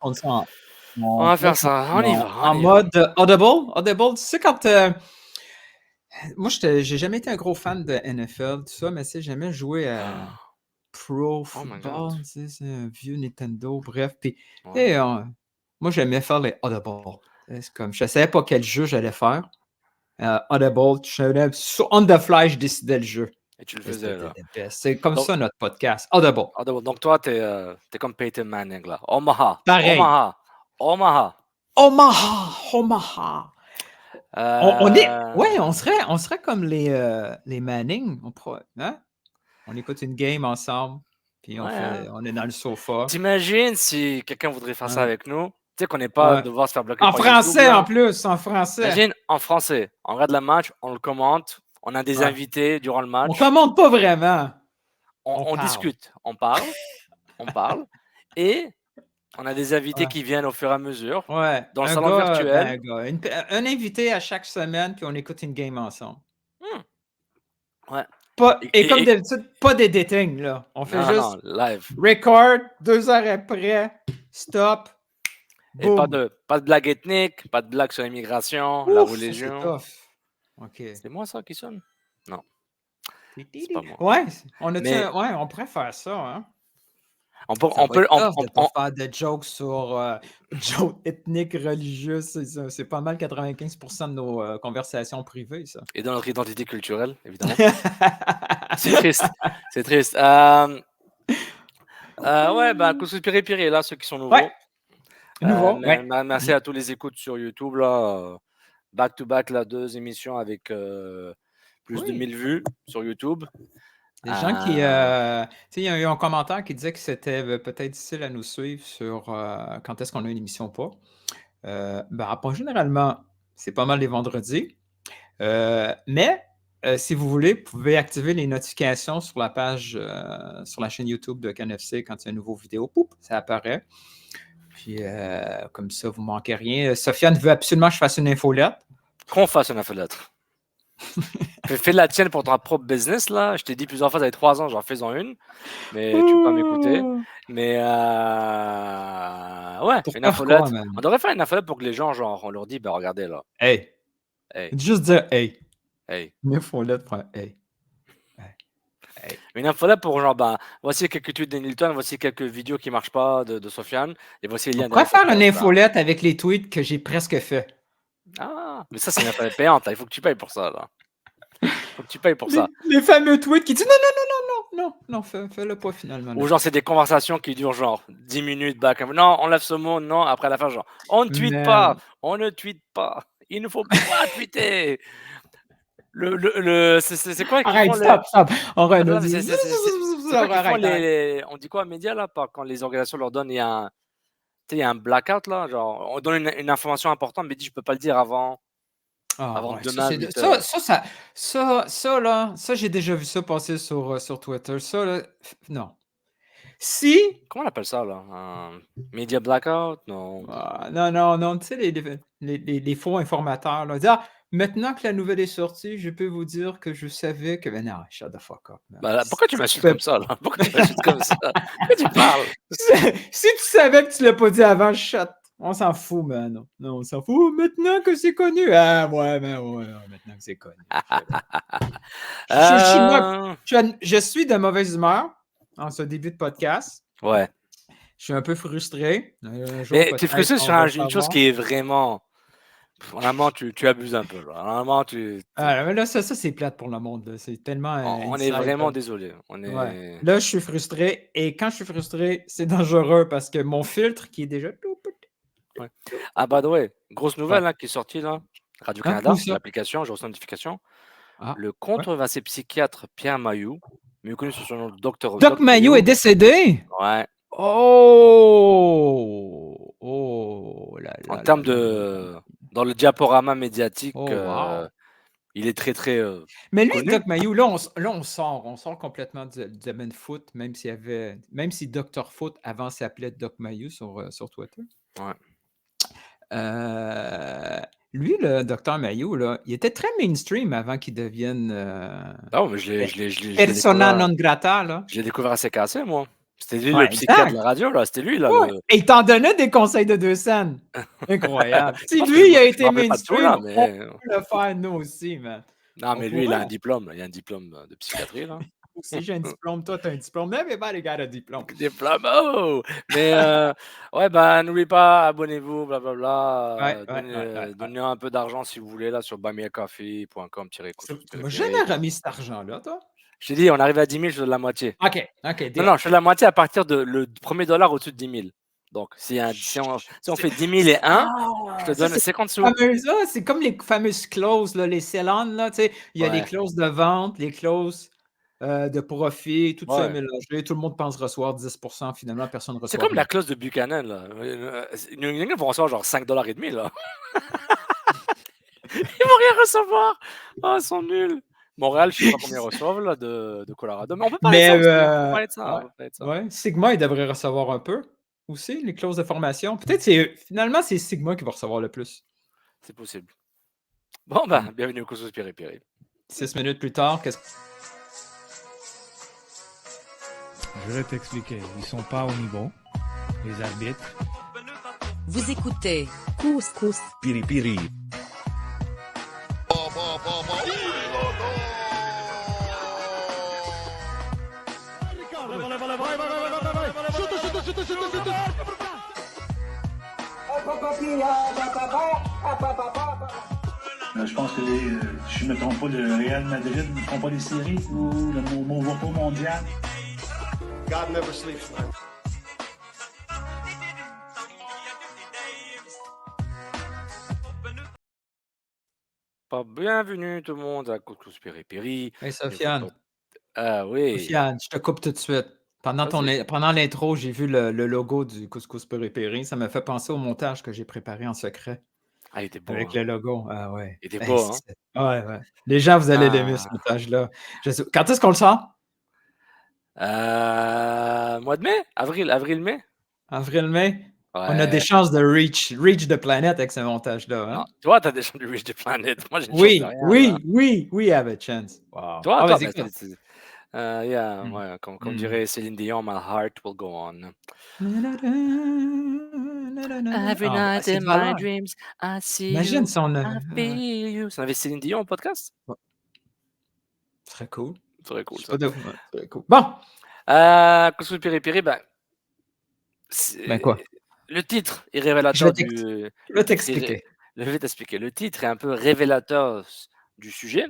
On s'en On va faire ça. On y va. en mode Audible. Audible, tu sais, quand. Moi, j'ai jamais été un gros fan de NFL, tout ça, mais tu sais, j'aimais jouer à Pro Oh my God. Football, tu sais, c'est un vieux Nintendo, bref. Puis, tu Ouais. sais, moi, j'aimais faire les Audible. C'est comme, je savais pas quel jeu j'allais faire. Audible, on the fly, je décidais le jeu. Et tu le Et faisais, c'était là. the best. C'est comme Donc, ça notre podcast. Audible. donc toi, t'es comme Peyton Manning, là. Omaha. Pareil. Omaha. Omaha. Omaha. Omaha. On est. Ouais, Euh, on serait comme les Manning. Hein? On écoute une game ensemble, puis Ouais, hein. on est dans le sofa. T'imagines si quelqu'un voudrait faire ça Hein? avec nous? Tu sais qu'on n'est pas Ouais. devoir se faire bloquer En par YouTube, français, en là. plus, en français. Imagine, en français, on regarde le match, on le commente, on a des Ouais. invités durant le On match, commente pas vraiment. on parle. discute, on parle, et on a des invités Ouais. qui viennent au fur et à mesure Ouais. dans le Un salon gars, virtuel. un invité à chaque semaine, puis on écoute une game ensemble. Ouais. Et comme d'habitude, pas de dating, là. On fait juste live. record, 2 heures après, stop, Et pas boom. de blague ethnique, pas de blague sur l'immigration, la Ouf, ça, c'est religion. tough. OK. C'est moi ça qui sonne? Non. C'est pas moi. Ouais, Mais on pourrait faire ça, hein? on peut, Ça on va peut, être on- tough de on- pas faire de jokes sur jokes ethniques, religieuses. C'est pas mal 95% de nos conversations privées, ça. et dans notre identité culturelle, évidemment. C'est triste. C'est triste. Ouais, bah, Conspiré Piré, là, ceux qui sont nouveaux. Ouais. Nouveau, ouais. Merci à tous les écoutes sur YouTube, là. Back to back, là, 2 émissions avec plus de Oui. 1000 vues sur YouTube. Des gens qui. Tu sais, il y a eu un commentaire qui disait que c'était peut-être difficile à nous suivre sur quand est-ce qu'on a une émission ou pas. Pas généralement, c'est pas mal les vendredis. Mais si vous voulez, vous pouvez activer les notifications sur la page, sur la chaîne YouTube de CanFC quand il y a une nouvelle vidéo. Poup, ça apparaît. Puis comme ça, vous ne manquez rien. Sofiane veut absolument que je fasse une infolette. Qu'on fasse une infolettre. Fais la tienne pour ton propre business, là. Je t'ai dit plusieurs fois, ça fait 3 ans, j'en fais-en une. Mais tu peux pas m'écouter. Mais ouais, Pour une faire quoi, infolette. man? On devrait faire une infolette pour que les gens, genre, on leur dit, ben regardez là. Hey. Hey. Juste dire hey. Hey. Une infolette pour hey. Hey. Une infolette pour genre, ben, voici quelques tweets de Nilton, voici quelques vidéos qui marchent pas de Sofiane, et voici le lien. On pourrait faire une infolette avec les tweets que j'ai presque fait. Ah, mais ça, c'est une infolette payante, là. Il faut que tu payes pour ça, là. Faut que tu payes pour ça. Les fameux tweets qui disent non, fais-le pas finalement. Ou genre, c'est des conversations qui durent genre 10 minutes, back. Non, on lève ce mot, non, après la fin, genre, on ne tweete pas, on ne tweete pas, il ne faut pas tweeter. C'est quoi qu'ils Arrête, font stop. On C'est quoi qu'ils font arrête. On dit quoi aux médias là, quand les organisations leur donnent, il y a un blackout là, genre, on donne une information importante, mais dit je peux pas le dire avant demain 8 heures. Ça, j'ai déjà vu ça passer sur Twitter. Ça, là, non. Si. Comment on appelle ça là? Un media blackout? Non. Non. Tu sais, les faux informateurs, là. Dire, maintenant que la nouvelle est sortie, je peux vous dire que je savais que. Mais non, shut the fuck up. Bah, pourquoi tu m'insultes comme ça là? Pourquoi tu m'insultes comme ça? Pourquoi tu parles? Si tu savais que tu l'as pas dit avant, shut. On s'en fout, man. Non, on s'en fout. Maintenant que c'est connu. Ah, ouais, maintenant que c'est connu. Je suis de mauvaise humeur en ce début de podcast. Ouais. Je suis un peu frustré. Mais tu es frustré sur une chose qui est vraiment. Vraiment, tu abuses un peu. Vraiment, là, ça c'est plate pour le monde. C'est tellement. On est vraiment désolé. Ouais. Là, je suis frustré. Et quand je suis frustré, c'est dangereux parce que mon filtre qui est déjà. Ouais. Ah, by the way, grosse nouvelle qui est sortie là. Radio-Canada, l'application, j'ai reçu une notification. Le controversé psychiatre Pierre Mailloux, mieux connu sous son nom de Doc Mailloux est décédé? Ouais. Oh là là. En termes dans le diaporama médiatique, il est très très. Mais lui, connu. Doc Mailloux, là, on sort complètement du domaine foot, même si Dr Foot avant s'appelait Doc Mailloux sur Twitter. Ouais. Lui, le Dr Mailloux, là, il était très mainstream avant qu'il devienne Non, mais je l'ai persona non grata, là. Je l'ai découvert assez cassé, moi. C'était lui le psychiatre de la radio, là. C'était lui, là, Ouais, le et il t'en donnait des conseils de 2 cents. Incroyable. Je Si pense que lui, il a je me été rappelle pas de tout, là, mainstream, on mais peut le faire nous aussi, man. non, On mais lui, il a un pourrait. diplôme, là. Il a un diplôme, de psychiatrie, là. Moi aussi, j'ai un diplôme, toi, tu as un diplôme. Everybody got a diplôme. Diplôme, oh! Mais ouais, bah, n'oubliez pas, abonnez-vous, Ouais, blablabla, ouais, ouais, ouais, ouais. donnez un peu d'argent si vous voulez, là, sur Tu m'as buymeacoffee.com/couscous-périphérie. jamais remis cet argent-là, toi? Je t'ai dit, on arrive à 10 000, je donne la moitié. OK, OK, Non, deal. non, je fais la moitié à partir de le 1er dollar au-dessus de 10 000. Donc si on C'est fait 10 000 et 1, je te ça, donne c'est 50 sous. c'est comme les fameuses clauses, là, les sell-on, là, tu sais, il y a les Ouais, clauses de vente, les clauses, de profit, tout ça est ouais. mélangé. Tout le monde pense recevoir 10. Finalement, personne ne C'est reçoit comme la rien. clause de Buchanan, là. New England vont recevoir genre 5,5 $, là. Ils vont rien recevoir! Oh, ils sont nuls! Montréal, je sais pas combien ils reçoivent là de Colorado, mais on peut parler de Mais ça aussi, hein, on peut parler de ça, ouais, on peut parler de ça. ouais, Sigma, il devrait recevoir un peu aussi, les clauses de formation. Peut-être c'est finalement, c'est Sigma qui va recevoir le plus. C'est possible. Bon, Mmh. bah, bienvenue au Couscous Piri-Piri. 6 minutes plus tard, qu'est-ce Je vais t'expliquer. Ils sont pas au niveau, les arbitres. Vous écoutez Couscous Piripiri. Je pense que je ne me trompe pas, le Real Madrid ne font pas des séries ou le Movo mondial. God never sleeps, man. Bienvenue tout le monde à Couscous Piri-Piri. Hey, Une fois Sofiane, pour ah oui, Sofiane, je te coupe tout de suite. vas-y. Pendant l'intro, j'ai vu le logo du Couscous Péripéri. Ça m'a fait penser au montage que j'ai préparé en secret Ah, il était beau, avec hein? le logo. Ah ouais. Il était Hey, beau, hein? ouais, ouais. Les gens, vous allez l'aimer, ce Ah, montage-là. Quand est-ce qu'on le sort? mois de mai? Avril-mai? Avril-mai? On a des Ouais. chances de reach the planet avec ce montage-là, Non, hein? toi, tu as des chances de reach the planet. Moi, j'ai une chance de Oui, rien, là. oui, oui, we have a chance. Wow. Toi Ah, toi, vas-y, bah, quoi? yeah, Mmh. ouais, comme Mmh. dirait Céline Dion: «My heart will go on». Every Ah, night c'est in de my valeur. dreams, I see Imagine you, si on a I feel you. Ça avait Céline Dion au podcast? ce serait cool. Ce serait Je cool sais ça. pas de ouais, ce serait cool. Bon, Couscous Piri-Piri, ben, ben c'est quoi? le titre est Je vais révélateur t'ex je le vais titre est ré t'expliquer. je vais t'expliquer. Le titre est un peu révélateur du sujet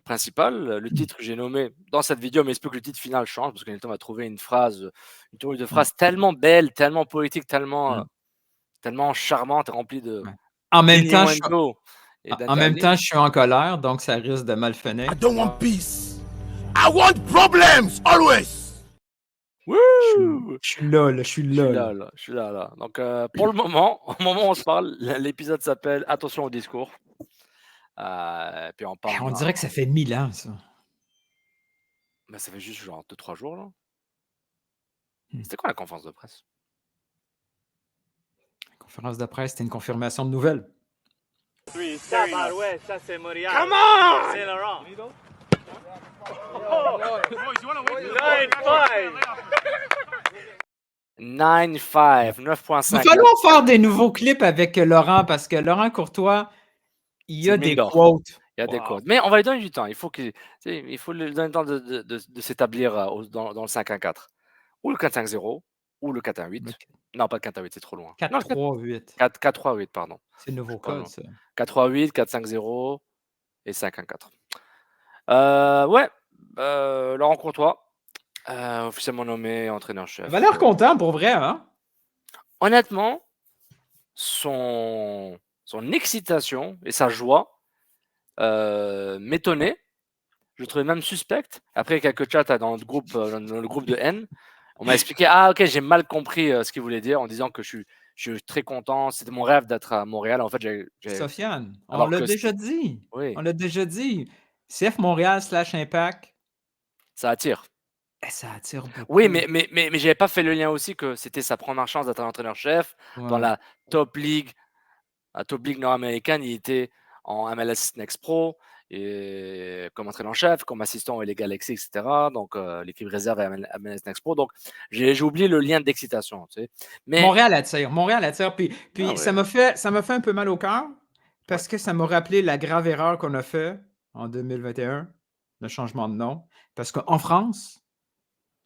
principal. Le titre que j'ai nommé dans cette vidéo, mais il se peut que le titre final change parce que Nelton va trouver une tournure de Ouais, phrase tellement belle, tellement poétique, mmh, tellement charmante et remplie de ouais. En même temps, je suis d'innuendo et en même temps, d'interdits. je suis en colère, donc ça risque de mal finir. I don't want peace. I want problems always. Je suis Wouh! je suis là, là, je suis là, là. Je suis là, là. Donc, pour le moment, au moment où on se parle, l'épisode s'appelle «Attention au discours». Puis on Eh, parle, on ben, dirait que ça fait 1000 ans, ça. ça fait juste genre 2-3 jours, là. Mmh. C'était quoi la conférence de presse? Conférence de presse, c'était une confirmation de nouvelles. Ouais, ça c'est Montréal. Come on! C'est Laurent. 9.5, Il va 9.5, là, falloir faire des nouveaux clips avec Laurent parce que Laurent Courtois, il y c'est a une mine des d'or. quotes. Il y a des Waouh! codes. Mais on va lui donner du temps. Il faut lui donner le temps de s'établir, dans le 5-1-4 ou le 4-5-0 ou le 4-1-8. Non, pas le 4-1-8, c'est trop loin. Non, le 4-3-8. 4-3-8, pardon. C'est le Je suis nouveau pas code, loin. ça. 4-3-8, 4-5-0 et 5-1-4. Ouais, Laurent Courtois, officiellement nommé Il entraîneur-chef. avait l'air content pour vrai, hein? Honnêtement, son excitation et sa joie, m'étonnaient. Je le trouvais même suspecte. Après quelques chats dans le groupe de haine, on m'a expliqué: «Ah OK, j'ai mal compris, ce qu'il voulait dire en disant que je suis très content, c'était mon rêve d'être à Montréal». En fait, j'ai Sofiane, on alors l'a que déjà c'était dit. oui, On l'a déjà dit. CF Montréal/Impact, ça attire. ça attire Oui, beaucoup. mais j'avais pas fait le lien aussi que c'était sa première chance d'être un entraîneur-chef dans Ouais. la top league nord-américaine. Il était en MLS Next Pro, et comme entraîneur-chef, comme assistant au LA Galaxy, etc. Donc, l'équipe réserve à MLS Next Pro. Donc, j'ai oublié le lien d'excitation, tu sais. Mais Montréal attire. Montréal attire. Puis, ah puis ça ouais, m'a fait un peu mal au cœur ouais. parce que ça m'a rappelé la grave erreur qu'on a fait en 2021, le changement de nom. Parce qu'en France,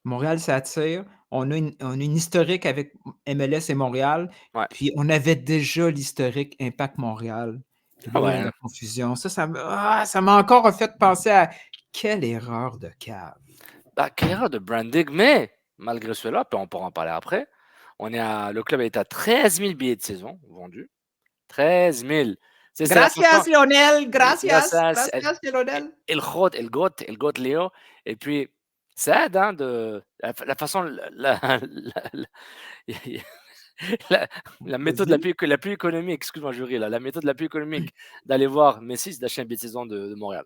Montréal, ça attire. On a une historique avec MLS et Montréal, Ouais. puis on avait déjà l'historique Impact Montréal. Puis Ah là, il y a ouais. la confusion. Ça m'a encore fait penser à quelle erreur de cave. Bah, quelle erreur de branding, mais malgré cela, puis on pourra en parler après, le club est à 13 000 billets de saison vendus. 13 000. C'est la façon. Gracias, Lionel. Gracias, Gracias, Lionel. El GOAT Léo. Et puis, ça aide, hein, la façon, la méthode la plus économique, excuse-moi, jury, la méthode la plus économique d'aller voir Messi, c'est d'acheter un billet de saison de Montréal,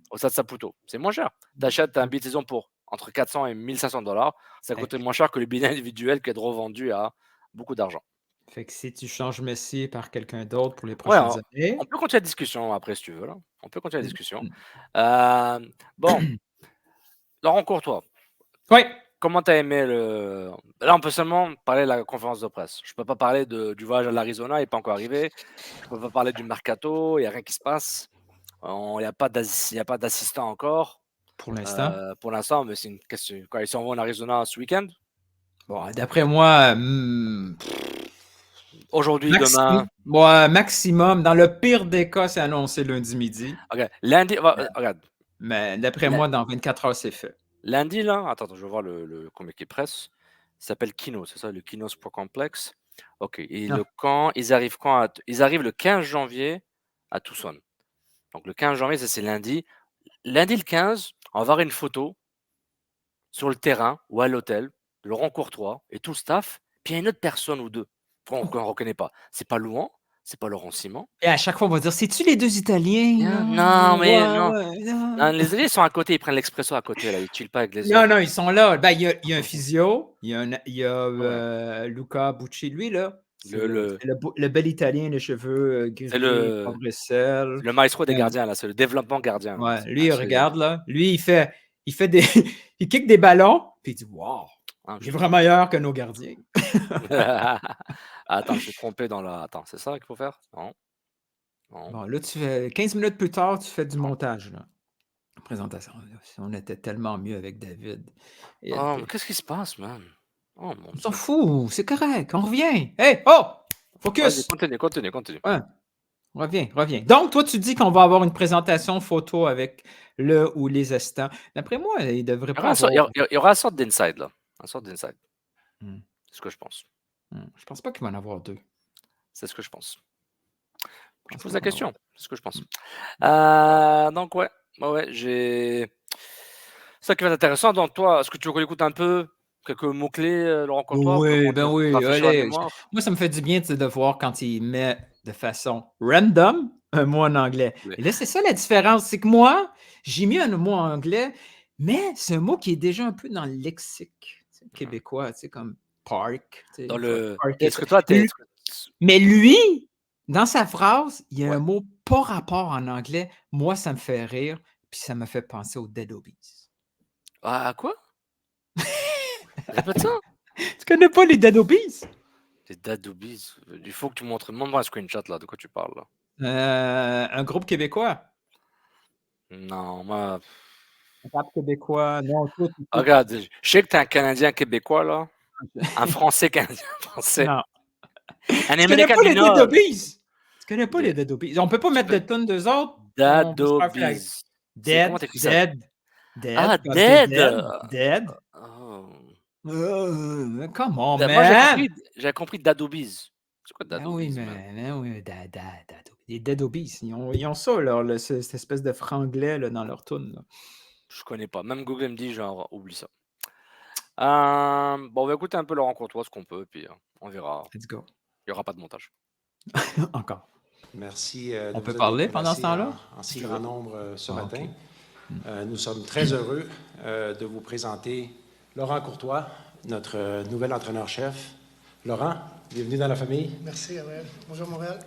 au Stade Saputo. C'est moins cher. Tu achètes un billet de saison pour entre 400 et 1500 $. Ça coûte moins cher que le billet individuel qui est revendu à beaucoup d'argent. Fait que si tu changes Messi par quelqu'un d'autre pour les Ouais, prochaines années. on peut continuer la discussion après si tu veux. Là. On peut continuer la discussion. Bon, Laurent Courtois, Oui. comment tu as aimé le. Là, on peut seulement parler de la conférence de presse. Je ne peux pas parler du voyage à l'Arizona, il n'est pas encore arrivé. Je ne peux pas parler du mercato, il n'y a rien qui se passe. Il n'y a pas d'assistant encore. Pour l'instant. Pour l'instant, mais c'est une question. Quoi, ils s'en vont en Arizona ce week-end? Bon, d'après moi, Aujourd'hui, demain. maximum. Dans le pire des cas, c'est annoncé lundi midi. Ok, lundi, regarde. Mais d'après moi, dans 24 heures, c'est fait. Lundi, là, attends, je vais voir le communiqué presse. Ça s'appelle Kino, c'est ça, le Kino Sport Complex. Ok, et Ah. le camp, ils arrivent quand ils arrivent le 15 janvier à Tucson. Donc le 15 janvier, ça c'est lundi. Lundi le 15, on va avoir une photo sur le terrain ou à l'hôtel de Laurent Courtois et tout le staff. Puis il y a une autre personne ou deux qu'on ne reconnaît pas. C'est pas Louan, c'est pas Laurent Simon. Et à chaque fois, on va dire, c'est-tu les deux Italiens? Non, mais non. non. Non, les Italiens sont à côté, ils prennent l'expresso à côté, là, ils chillent pas avec les Non, autres. non, ils sont là. Ben, il y a un physio, il y a Luca Bucci, lui, là. C'est le bel Italien, les cheveux gris, pas Bruxelles. Le maestro des gardiens, là, c'est le développement gardien. Ouais, lui, regarde, là. Lui, il fait des. Il kick des ballons, puis il dit, wow, il est vraiment meilleur que nos gardiens. Attends, je suis trompé dans la. Attends, c'est ça qu'il faut faire? Non. Bon, là, tu fais 15 minutes plus tard, tu fais du montage, là. Présentation. On était tellement mieux avec David. Oh, mais qu'est-ce qui se passe, man? Oh, mon On s'en fout, c'est correct, on revient. Hey, oh! Focus! Vas-y, continue. Ouais. Reviens. Donc, toi, tu dis qu'on va avoir une présentation photo avec le ou les assistants. D'après moi, il devrait pas avoir... Il y aura une sorte d'inside, là. Une sorte d'inside. C'est ce que je pense. Je pense pas qu'il va en avoir deux. C'est ce que je pense. Je pose la question. C'est ce que je pense. Donc, ouais, j'ai... C'est ça qui va être intéressant. Donc, toi, est-ce que tu écoutes un peu quelques mots-clés, Laurent Courtois? Oui. Allez, moi, ça me fait du bien de voir quand il met de façon random un mot en anglais. Oui. Et là, c'est ça la différence. C'est que moi, j'ai mis un mot en anglais, mais c'est un mot qui est déjà un peu dans le lexique québécois, comme park. Dans le... Park, Est-ce que toi, t'es... Mais lui, dans sa phrase, il y a un mot pas rapport en anglais. Moi, ça me fait rire, puis ça me fait penser aux Dead Obies. À quoi? Répète ça. Tu connais pas les Dead Obies? Les Dead Obies. Il faut que tu montres-moi un screenshot, là. De quoi tu parles, là? Un groupe québécois. Non, moi... Un rap québécois. Non, regarde, je sais que t'es un Canadien québécois, là. Un Français Canadien français. Non. Un Tu connais pas les Dead Obies? Tu connais pas les Dead Obies? On peut pas mettre de tonnes d'eux autres. Dead Obies. Dead. Ah, Dead. Come on, man. Moi, j'ai compris Dead Obies. C'est quoi Dead Obies? Oui, les Dead Obies, ils ont ça, là, cette espèce de franglais là, dans leur tune. Là. Je connais pas. Même Google me dit, genre, oublie ça. Bon, on va écouter un peu Laurent Courtois, ce qu'on peut, puis on verra. Let's go. Il n'y aura pas de montage. Encore. Merci. On peut parler pendant ce temps-là? En si grand nombre ce matin. Nous sommes très heureux de vous présenter Laurent Courtois, notre nouvel entraîneur-chef. Laurent, bienvenue dans la famille. Merci, Gabriel. Bonjour, Montréal.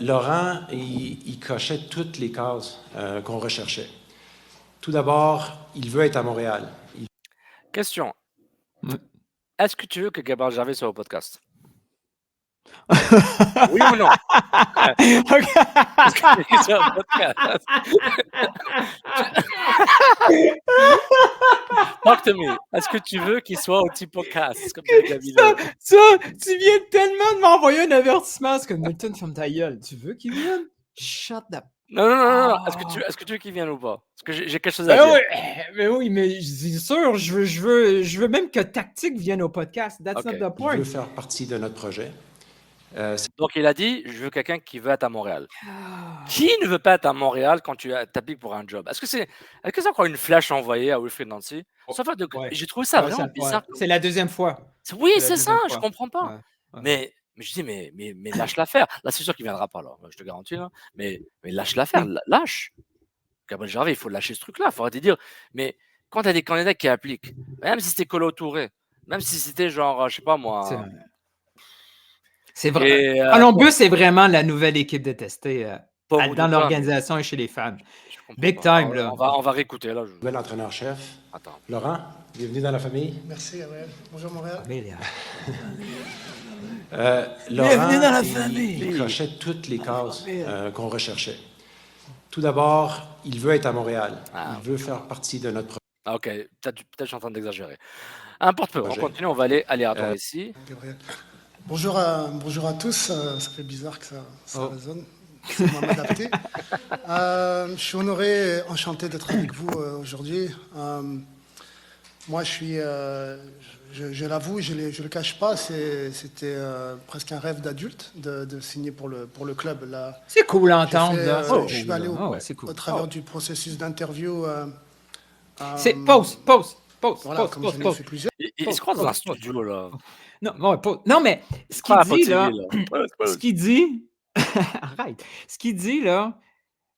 Laurent, il cochait toutes les cases qu'on recherchait. Tout d'abord, il veut être à Montréal. Question. Ouais. Est-ce que tu veux que Gabriel Gervais soit au podcast? Oui ou non? Est-ce que tu veux qu'il soit au podcast? Talk to me. Est-ce que tu veux qu'il soit au petit podcast? Comme avec la vidéo. Ça, tu viens tellement de m'envoyer un avertissement. C'est comme Milton, ferme ta gueule. Tu veux qu'il vienne? Shut the... Non. Ah. Est-ce que tu veux qu'il vienne ou pas? Parce que j'ai quelque chose à Ben dire. oui, mais c'est sûr, je veux même que Tactique vienne au podcast. That's Ok. not the Il point. veut faire partie de notre projet. Donc il a dit, je veux quelqu'un qui veut être à Montréal. Ah. Qui ne veut pas être à Montréal quand tu t'appliques pour un job? Est-ce que c'est encore une flèche envoyée à Wilfried Nancy? Ouais. J'ai trouvé ça Ouais, vraiment bizarre. ouais. C'est la deuxième fois. Oui, C'est la c'est ça, deuxième je fois. comprends pas. Ouais, ouais. Mais je dis, mais lâche l'affaire. Là, c'est sûr qu'il viendra pas, là, je te garantis. Là. Mais lâche l'affaire, lâche. Gabriel Gervais, il faut lâcher ce truc-là. Il faut arrêter de dire, mais quand tu as des candidats qui appliquent, même si c'était Colo Touré, même si c'était genre, je sais pas moi. C'est vrai. Columbus est vraiment la nouvelle équipe détestée dans l'organisation et chez les fans. Big time, là. On va réécouter, là. Nouvel entraîneur-chef. Attends. Laurent, bienvenue dans la famille. Merci, Gabriel. Bonjour, Montréal. Laurent, Bienvenue dans la famille. Il cochait toutes les cases qu'on recherchait. Tout d'abord, il veut être à Montréal. Il veut faire partie de notre projet. Ah, ok, peut-être je suis en train d'exagérer. Importe peu, on continue, on va aller aléatoire ici. Gabriel. Bonjour à tous, ça fait bizarre que ça résonne. C'est moi m'adapter. Je suis honoré et enchanté d'être avec vous aujourd'hui. Moi, je l'avoue, je le cache pas, c'était presque un rêve d'adulte de signer pour le club. Là, c'est cool à entendre. Je suis allé au travers du processus d'interview. C'est pause. Voilà, comme j'en ai fait plusieurs. Il se croise dans un studio, là. Non, mais ce qu'il dit, là, ce qu'il dit, arrête, ce qu'il dit, là,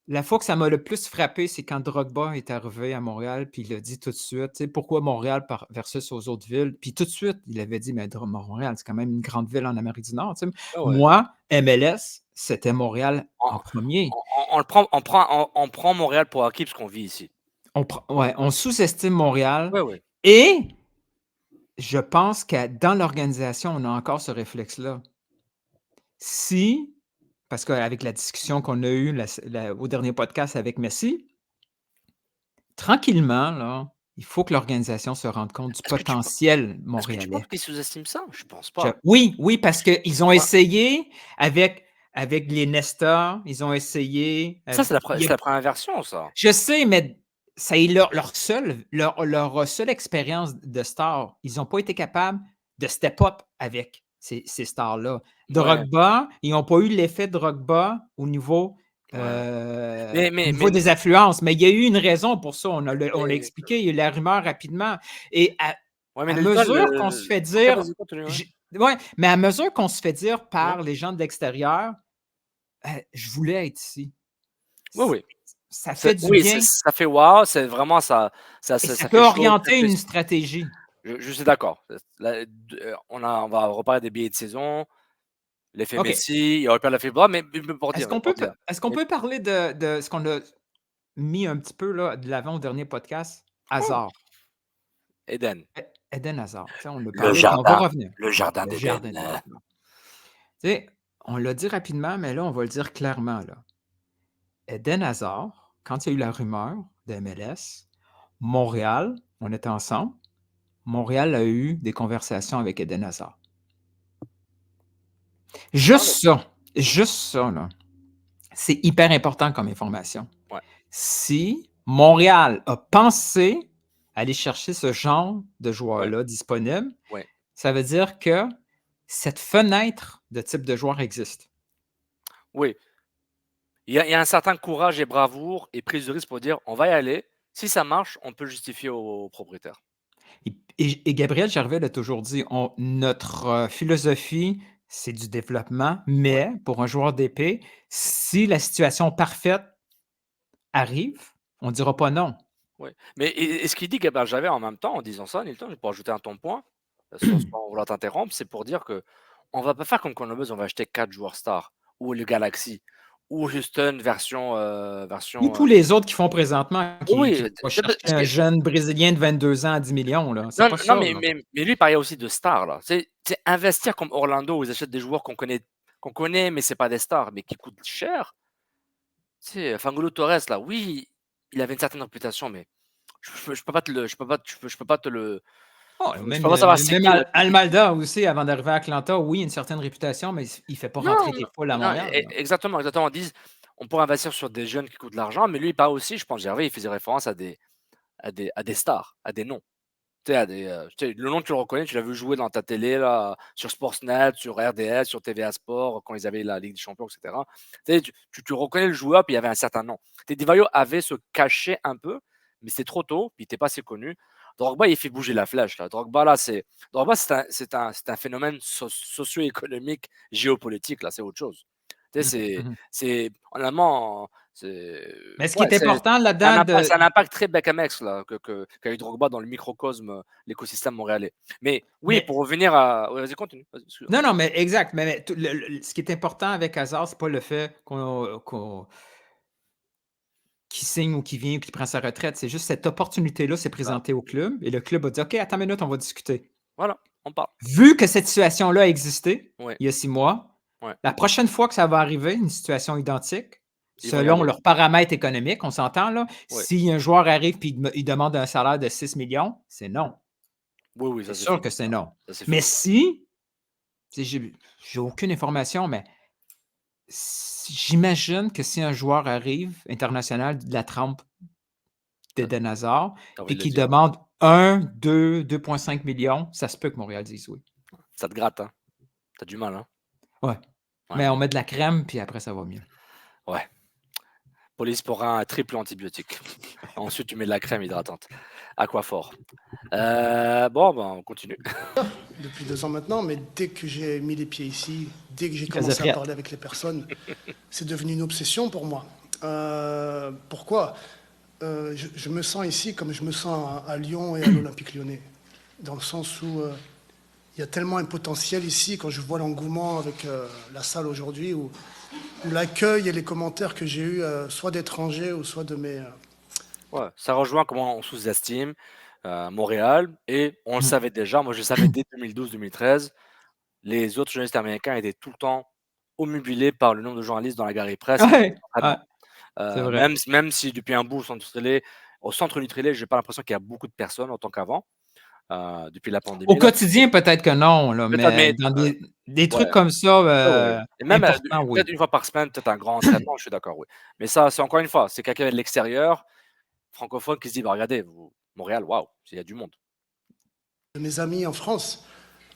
la fois que ça m'a le plus frappé, c'est quand Drogba est arrivé à Montréal, puis il a dit tout de suite, tu sais, pourquoi Montréal versus aux autres villes, puis tout de suite, il avait dit, mais Montréal, c'est quand même une grande ville en Amérique du Nord, tu sais. Moi, MLS, c'était Montréal en premier. On prend Montréal pour acquis parce qu'on vit ici. On sous-estime Montréal. Ouais. Et je pense que dans l'organisation, on a encore ce réflexe-là. Parce qu'avec la discussion qu'on a eue au dernier podcast avec Messi, tranquillement, là, il faut que l'organisation se rende compte du potentiel montréalais. Est-ce que tu penses qu'ils sous-estiment ça? Je pense pas. Oui, parce qu'ils ont essayé avec les Nesta, ils ont essayé... Ça, c'est la première version, ça. Je sais, mais ça est leur seule expérience de star. Ils n'ont pas été capables de step up avec ces stars-là. Drogba, ils n'ont pas eu l'effet Drogba au niveau, des affluences. Mais il y a eu une raison pour ça. On l'a expliqué. Il y a eu la rumeur rapidement. Et à mesure qu'on se fait dire... mais à mesure qu'on se fait dire par les gens de l'extérieur, je voulais être ici. Oui. Ça fait du bien. Ça fait wow, c'est vraiment ça. Ça peut orienter une stratégie. Je suis d'accord. On va reparler des billets de saison, l'effet Messi, il y aurait pas l'effet bras, mais pour dire. Est-ce qu'on peut parler de ce qu'on a mis un petit peu là, de l'avant au dernier podcast? Hazard. Eden Hazard. On l'a parlé, on va revenir. Le jardin d'Eden. On l'a dit rapidement, mais là, on va le dire clairement. Là. Eden Hazard, quand il y a eu la rumeur de MLS, Montréal, on était ensemble. Montréal a eu des conversations avec Eden Hazard. Juste ça, là, c'est hyper important comme information. Ouais. Si Montréal a pensé aller chercher ce genre de joueur-là disponible, ça veut dire que cette fenêtre de type de joueur existe. Oui. Il y a un certain courage et bravoure et prise de risque pour dire on va y aller. Si ça marche, on peut justifier au propriétaire. Et Gabriel Gervais l'a toujours dit, notre philosophie, c'est du développement, mais pour un joueur d'épée, si la situation parfaite arrive, on ne dira pas non. Oui. Mais ce qu'il dit Gabriel Gervais en même temps, en disant ça, Nilton, pour ajouter un ton point, sans vouloir t'interrompre, c'est pour dire que on ne va pas faire comme Columbus, on va acheter 4 joueurs stars. ou le Galaxy, ou Houston version. Ou tous les autres qui font présentement, qui Oui, vont chercher un jeune Brésilien de 22 ans à 10 millions. Là. C'est non, pas non, ça. mais, Là. mais lui, il parlait aussi de stars. Là. C'est investir comme Orlando, où ils achètent des joueurs qu'on connaît, mais c'est pas des stars, mais qui coûtent cher. Tu sais, Fangolo Torres, là, oui, il avait une certaine réputation, mais je peux pas te le. Je peux pas te le. Oh, Je même peux pas savoir c'est même qui le. Almalda aussi, avant d'arriver à Atlanta, oui, une certaine réputation, mais il ne fait pas Non, rentrer des foules à non, Montréal. Là. exactement. On dit, on pourrait investir sur des jeunes qui coûtent de l'argent, mais lui, il parle aussi, je pense, Gervais, il faisait référence à des stars, à des noms. Tu sais, le nom, tu le reconnais, tu l'as vu jouer dans ta télé, là, sur Sportsnet, sur RDS, sur TVA Sport, quand ils avaient la Ligue des Champions, etc. Tu sais, tu reconnais le joueur, puis il y avait un certain nom. Di Vaio avait ce cachet un peu, mais c'était trop tôt, puis il n'était pas assez connu. Drogba, il fait bouger la flèche. Là. Drogba, c'est un phénomène socio-économique, géopolitique. Là, c'est autre chose. Tu sais, honnêtement, Mais ce qui ouais, est important là-dedans, c'est un impact très Beckham-ex là, qu'a eu Drogba dans le microcosme, l'écosystème montréalais. Mais oui, mais, pour revenir à. Ouais, vas-y, continue. non, non, mais exact. Mais ce qui est important avec Hazard, c'est pas le fait qu'il signe ou qu'il vient ou qu'il prend sa retraite. C'est juste cette opportunité-là s'est présentée au club et le club a dit OK, attends une minute, on va discuter. Voilà, on parle. Vu que cette situation-là a existé Ouais. il y a 6 mois, Ouais. la prochaine fois que ça va arriver, une situation identique, Ils vont y selon aller. leurs paramètres économiques, on s'entend là, Ouais. si un joueur arrive et il demande un salaire de 6 millions, c'est non. Oui, oui, ça C'est c'est sûr fini. que c'est non. Ça, c'est Mais fini. si, j'ai aucune information, mais j'imagine que si un joueur arrive international de la trempe d'Eden Hazard T'as envie et de le qu'il dire. demande 1, 2, 2,5 millions, ça se peut que Montréal dise oui. Ça te gratte, hein. T'as du mal, hein. Ouais. Ouais. Mais on met de la crème, puis après, ça va mieux. Ouais. Police pour un triple antibiotique. Ensuite, tu mets de la crème hydratante. Aquaphor. Bon, ben, on continue. Depuis 2 ans maintenant, mais dès que j'ai mis les pieds ici, dès que j'ai faisait commencé fret. à parler avec les personnes, c'est devenu une obsession pour moi. Pourquoi je me sens ici comme je me sens à Lyon et à l'Olympique lyonnais, dans le sens où il y a tellement un potentiel ici, quand je vois l'engouement avec la salle aujourd'hui, où l'accueil et les commentaires que j'ai eus, soit d'étrangers ou soit de mes... Ouais, ça rejoint comment on sous-estime Montréal, et on le savait déjà. Moi, je le savais dès 2012-2013. Les autres journalistes américains étaient tout le temps omnubilés par le nombre de journalistes dans la galerie presse. Ouais, ouais, c'est vrai. Même si depuis un bout au centre Nutrilé, j'ai pas l'impression qu'il y a beaucoup de personnes autant qu'avant, depuis la pandémie. Au quotidien, peut-être que non, là, mais dans des trucs ouais. comme ça, Ouais. Et même importants, oui. peut-être une fois par semaine, peut-être un grand entraînement, je suis d'accord, oui. Mais ça, c'est encore une fois, c'est quelqu'un de l'extérieur, francophone, qui se dit, bah, regardez, Montréal, waouh, il y a du monde. de mes amis en France.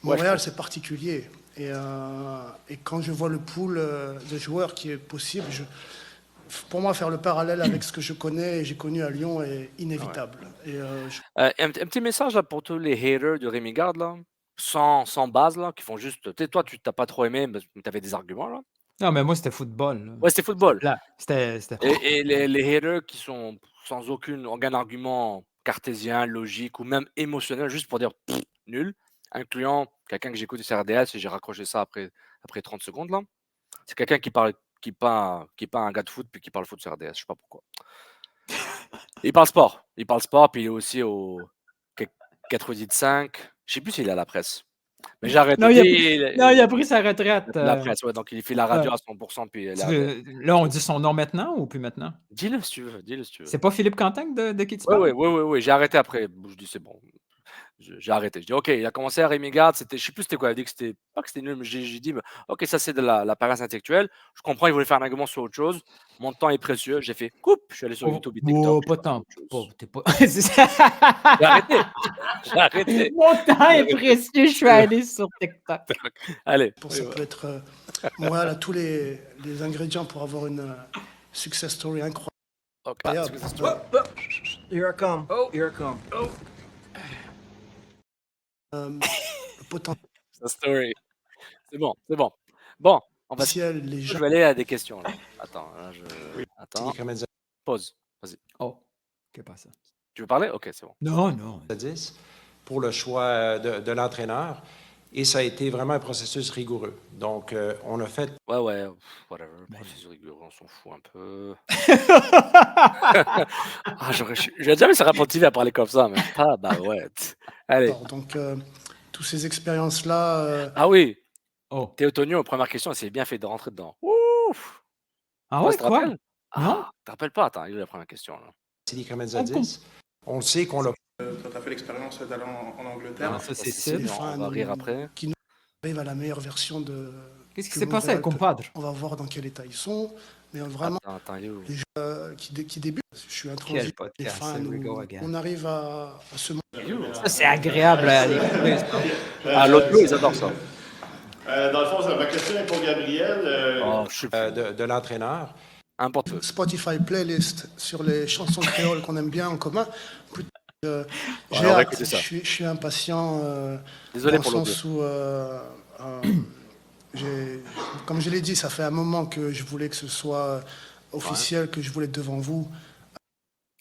Montréal, c'est particulier. Et quand je vois le pool de joueurs qui est possible, pour moi, faire le parallèle avec ce que je connais et j'ai connu à Lyon est inévitable. Et, Un petit message là, pour tous les haters de Rémi Garde, là, sans base, là, qui font juste. Tu sais, toi, tu t'as pas trop aimé, mais tu avais des arguments, là. Non, mais moi, c'était football. Là. Ouais, c'était football. C'était... Et les haters qui sont sans aucun argument cartésien, logique ou même émotionnel, juste pour dire nul, incluant quelqu'un que j'écoute sur RDS et j'ai raccroché ça après 30 secondes, là. C'est quelqu'un qui est pas un gars de foot puis qui parle foot sur RDS, je sais pas pourquoi. Il parle sport, puis il est aussi au 5. Je sais plus s'il est à la presse. Mais j'ai arrêté. Non, il a pris sa retraite. La presse, ouais, donc il fait la radio à 100%, puis Là, on dit son nom maintenant ou plus maintenant? Dis-le si tu veux, dis-le si tu veux. C'est pas Philippe Quentin de qui tu Ouais, parles? ouais, j'ai arrêté après. Je dis c'est bon. J'ai arrêté. Je dis OK, il a commencé à Rémi Garde, je sais plus c'était quoi, il a dit que c'était pas que c'était nul, mais j'ai dit OK, ça c'est de la paresse intellectuelle. Je comprends, il voulait faire un argument sur autre chose. Mon temps est précieux, j'ai fait coupe, je suis allé sur YouTube et TikTok. Pas tant. T'es pas... C'est ça. J'ai arrêté. J'ai arrêté. Mon temps est précieux, je suis allé sur TikTok. Allez. ça peut être Montréal a tous les ingrédients pour avoir une success story incroyable. Okay. Here I come. Here I come. Le potentiel, Sa story. C'est bon. Bon, on va. les Je gens. vais aller à des questions là. Attends, là, Attends. Pause. Vas-y. Oh, qu'est-ce pas ça? Tu veux parler? OK, c'est bon. Non. 10 pour le choix de l'entraîneur. et ça a été vraiment un processus rigoureux. Donc, on a fait... Ouais, whatever, processus rigoureux, on s'en fout un peu. J'ai jamais sur Apple TV à parler comme ça, mais ouais. Allez. Donc, toutes ces expériences-là... Ah oui, Oh. Théo Tonio, première question, c'est bien fait de rentrer dedans. Ouf! Ah ouais, Tu te quoi? rappelles? Non? Tu te rappelles pas? Attends, il est où la première question, là? Sidi Kremenzadis. On le sait qu'on l'a... Tu as fait l'expérience d'aller en Angleterre. Ah, ça, c'est Sid, Sid. on va rire après. Qui nous arrive à la meilleure version de... Qu'est-ce qui que s'est passé avec Montréal compadre? On va voir dans quel état ils sont. Mais vraiment, Attends, il est où? les gens qui débutent, je suis un Quel transit, les podcast, fans, here we go again. on arrive à se... Ça, c'est agréable à l'écouter, ça. Ah, l'audio, ils adorent ça. Dans le fond, ma question est pour Gabriel. de l'entraîneur. Importe. Spotify playlist sur les chansons créoles qu'on aime bien en commun. J'ai on va hâte, écouter ça. je suis impatient Désolé dans pour le l'audio. sens où, comme je l'ai dit, ça fait un moment que je voulais que ce soit officiel, que je voulais être devant vous.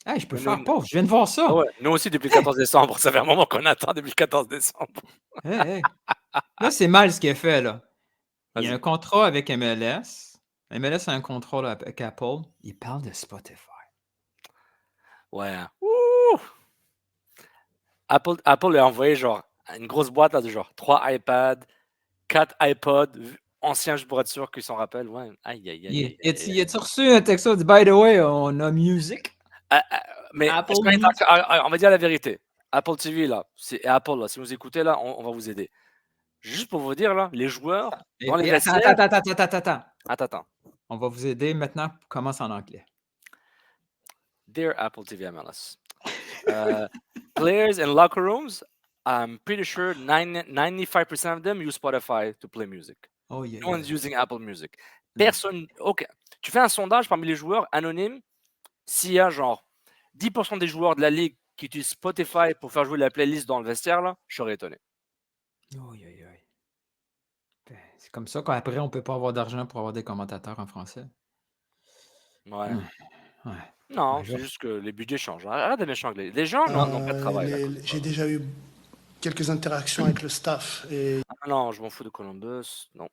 Hey, je peux Mais faire nous- pause, je viens de voir ça. Ah ouais, nous aussi depuis le 14 décembre. Ça fait un moment qu'on attend depuis le 14 décembre. Hey. Là, c'est mal ce qu'il a fait, là. Il y a Vas-y. un contrat avec MLS. MLS a un contrat là, avec Apple. Il parle de Spotify. Ouais. Ouh! Apple lui a envoyé genre une grosse boîte là, de genre 3 iPads, 4 iPods, anciens, juste pour être sûr qu'ils s'en rappellent. Ouais. Aïe. Y a-tu reçu un texto dit By the way, on a music? Mais Apple est-ce qu'on est Music. on va dire la vérité. Apple TV là, c'est Apple là. Si vous écoutez là, on va vous aider. Juste pour vous dire là, les joueurs dans les vestiaires. Attends. On va vous aider maintenant. Commence en anglais. Dear Apple TV MLS, players in locker rooms, I'm pretty sure 95% of them use Spotify to play music. Oh, yeah, No one's using Apple Music. Personne. Ok. Tu fais un sondage parmi les joueurs anonymes. S'il y a genre 10% des joueurs de la ligue qui utilisent Spotify pour faire jouer la playlist dans le vestiaire, là, je serais étonné. Oh, yeah. Ben, c'est comme ça qu'après, on peut pas avoir d'argent pour avoir des commentateurs en français. Ouais. Ouais. Non, Ouais, c'est juste que les budgets changent. Arrête de méchant anglais. Les gens n'ont pas de travail. là. J'ai déjà eu quelques interactions avec le staff et Ah non, je m'en fous de Columbus. Non.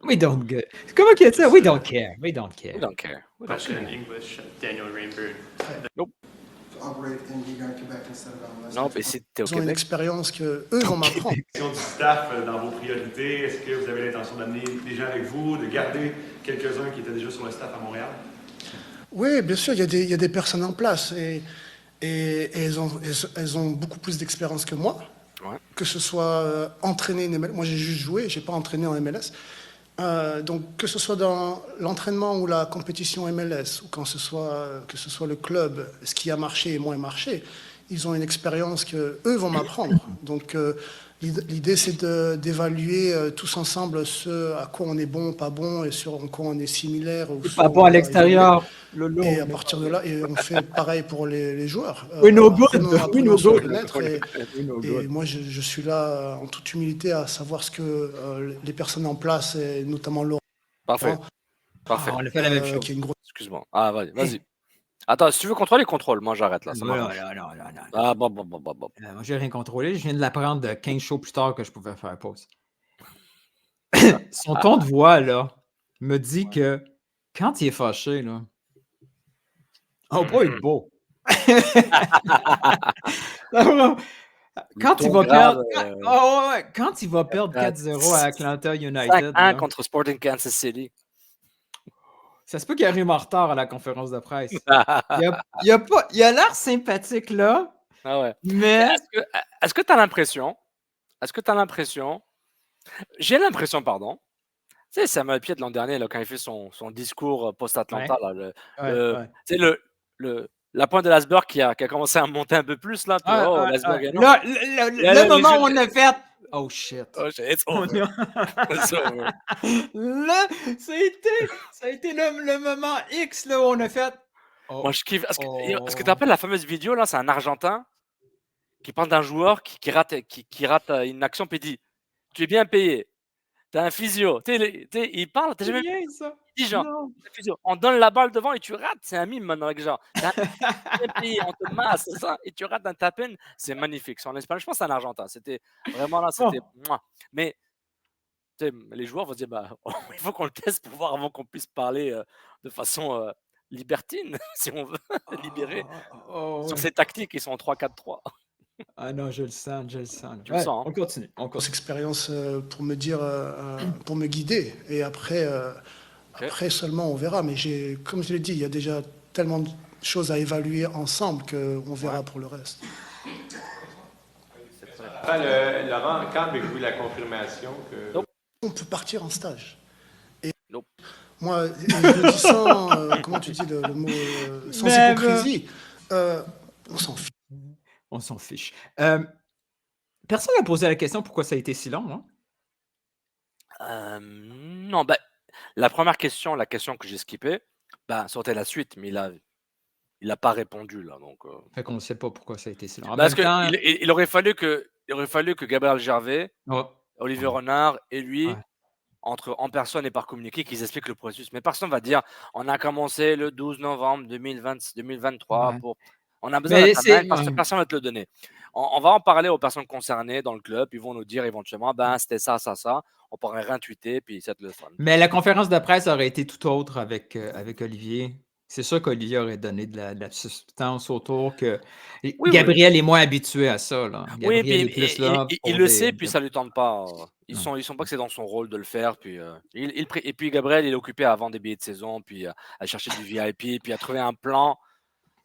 We don't get. Comment qu'il y a ça? We don't care. We don't care. We don't care. We don't Question care. in English, Daniel Rainbird. Non, mais si t'es au ils ont une Québec. expérience que eux vont m'apprendre. Question du staff dans vos priorités, est-ce que vous avez l'intention d'amener des gens avec vous, de garder quelques-uns qui étaient déjà sur le staff à Montréal? Oui, bien sûr, il y a des personnes en place et elles ont beaucoup plus d'expérience que moi. Ouais. Que ce soit entraîner une MLS. Moi, j'ai juste joué, j'ai pas entraîné en MLS. Donc, que ce soit dans l'entraînement ou la compétition MLS, ou que ce soit le club, ce qui a marché et moins marché, ils ont une expérience que eux vont m'apprendre. Donc, l'idée, c'est d'évaluer tous ensemble ce à quoi on est bon, pas bon, et sur quoi on est similaire. Ou Pas bon à l'extérieur. Lolo. Et à partir de là, et on fait pareil pour les joueurs. We know good. Apprenons à se connaître We know et good. moi, je suis là en toute humilité à savoir ce que les personnes en place, et notamment Laurent, Parfait. Parfait. On a fait la même chose. qui est une grosse... Excuse-moi. Ah, vas-y. Attends, si tu veux contrôler, contrôle. Moi, j'arrête là. Ça Non. m'arrange. Ah, bon. Moi, j'ai rien contrôlé. Je viens de l'apprendre de 15 shows plus tard que je pouvais faire pause. Son ton de voix, là, me dit que quand il est fâché, là, on va pas être beau. Quand il va perdre, quand il va perdre 4-0 à Atlanta United, 5-1 là, contre Sporting Kansas City. ça se peut qu'il arrive en retard à la conférence de presse. Il a l'air sympathique là, Ah ouais. mais Est-ce que tu as l'impression, j'ai l'impression, pardon, tu sais, Samuel Piet l'an dernier, là, quand il fait son discours post-Atlanta, là, tu sais, la pointe de l'iceberg qui a commencé à monter un peu plus, là, puis, l'iceberg est non. Là, le moment où on a fait oh shit. Oh shit, it's over. It's over. Là, ça a été le moment X là, où on a fait. Moi, je kiffe. Est-ce que tu te rappelles la fameuse vidéo, là, c'est un Argentin qui parle d'un joueur qui rate une action, puis il dit « Tu es bien payé. T'as un physio. Il parle, t'as C'est jamais vu rien ça. dit genre, Non. un physio. On donne la balle devant et tu rates. C'est un mime maintenant avec genre. T'as bien payé, on te masse, c'est ça, et tu rates un tap-in. C'est magnifique. C'est en Espagne, je pense que c'est en Argentin. C'était vraiment là, c'était. Oh. Mouah. Mais tu sais, les joueurs vont se dire, bah, il faut qu'on le teste pour voir avant qu'on puisse parler de façon libertine, si on veut, libérer. Oh, Sur ouais. ces tactiques, ils sont en 3-4-3. Ah non, je le sens, je le sens. Tu le Ouais, sens, hein? on continue, on Grosse continue. expérience pour me dire, pour me guider. Et après, après seulement on verra. Mais comme je l'ai dit, il y a déjà tellement de choses à évaluer ensemble qu'on verra pour le reste. Laurent, quand avez-vous la confirmation que... On peut partir en stage. Et Nope. moi, je le dis sans, comment tu dis le mot, sans hypocrisie, on s'en fiche. On s'en fiche. Personne n'a posé la question pourquoi ça a été si long, hein? Non, bah, la première question, la question que j'ai skippée, bah, c'était la suite, mais il a pas répondu là, donc. Fait qu'on ne sait pas pourquoi ça a été si long. En Parce même temps, il aurait fallu que Gabriel Gervais, oh, Olivier Renard et lui, ouais. en personne et par communiqué, qu'ils expliquent le processus. Mais personne va dire, on a commencé le 12 novembre 2023 Ouais. pour. On a besoin Mais d'un timeline c'est parce que personne va te le donner. On va en parler aux personnes concernées dans le club. Ils vont nous dire éventuellement, ben c'était ça, ça, ça. On pourrait réintuiter, puis c'est le fun. mais la conférence de presse aurait été tout autre avec, avec Olivier. C'est sûr qu'Olivier aurait donné de la substance autour que Oui, oui. Gabriel est moins habitué à ça, là. Oui, Gabriel puis est plus là il pour le des sait, puis ça lui tente pas. Ils Non. sont pas que c'est dans son rôle de le faire. Puis, et puis Gabriel, il est occupé à vendre des billets de saison, puis à chercher du VIP, puis à trouver un plan.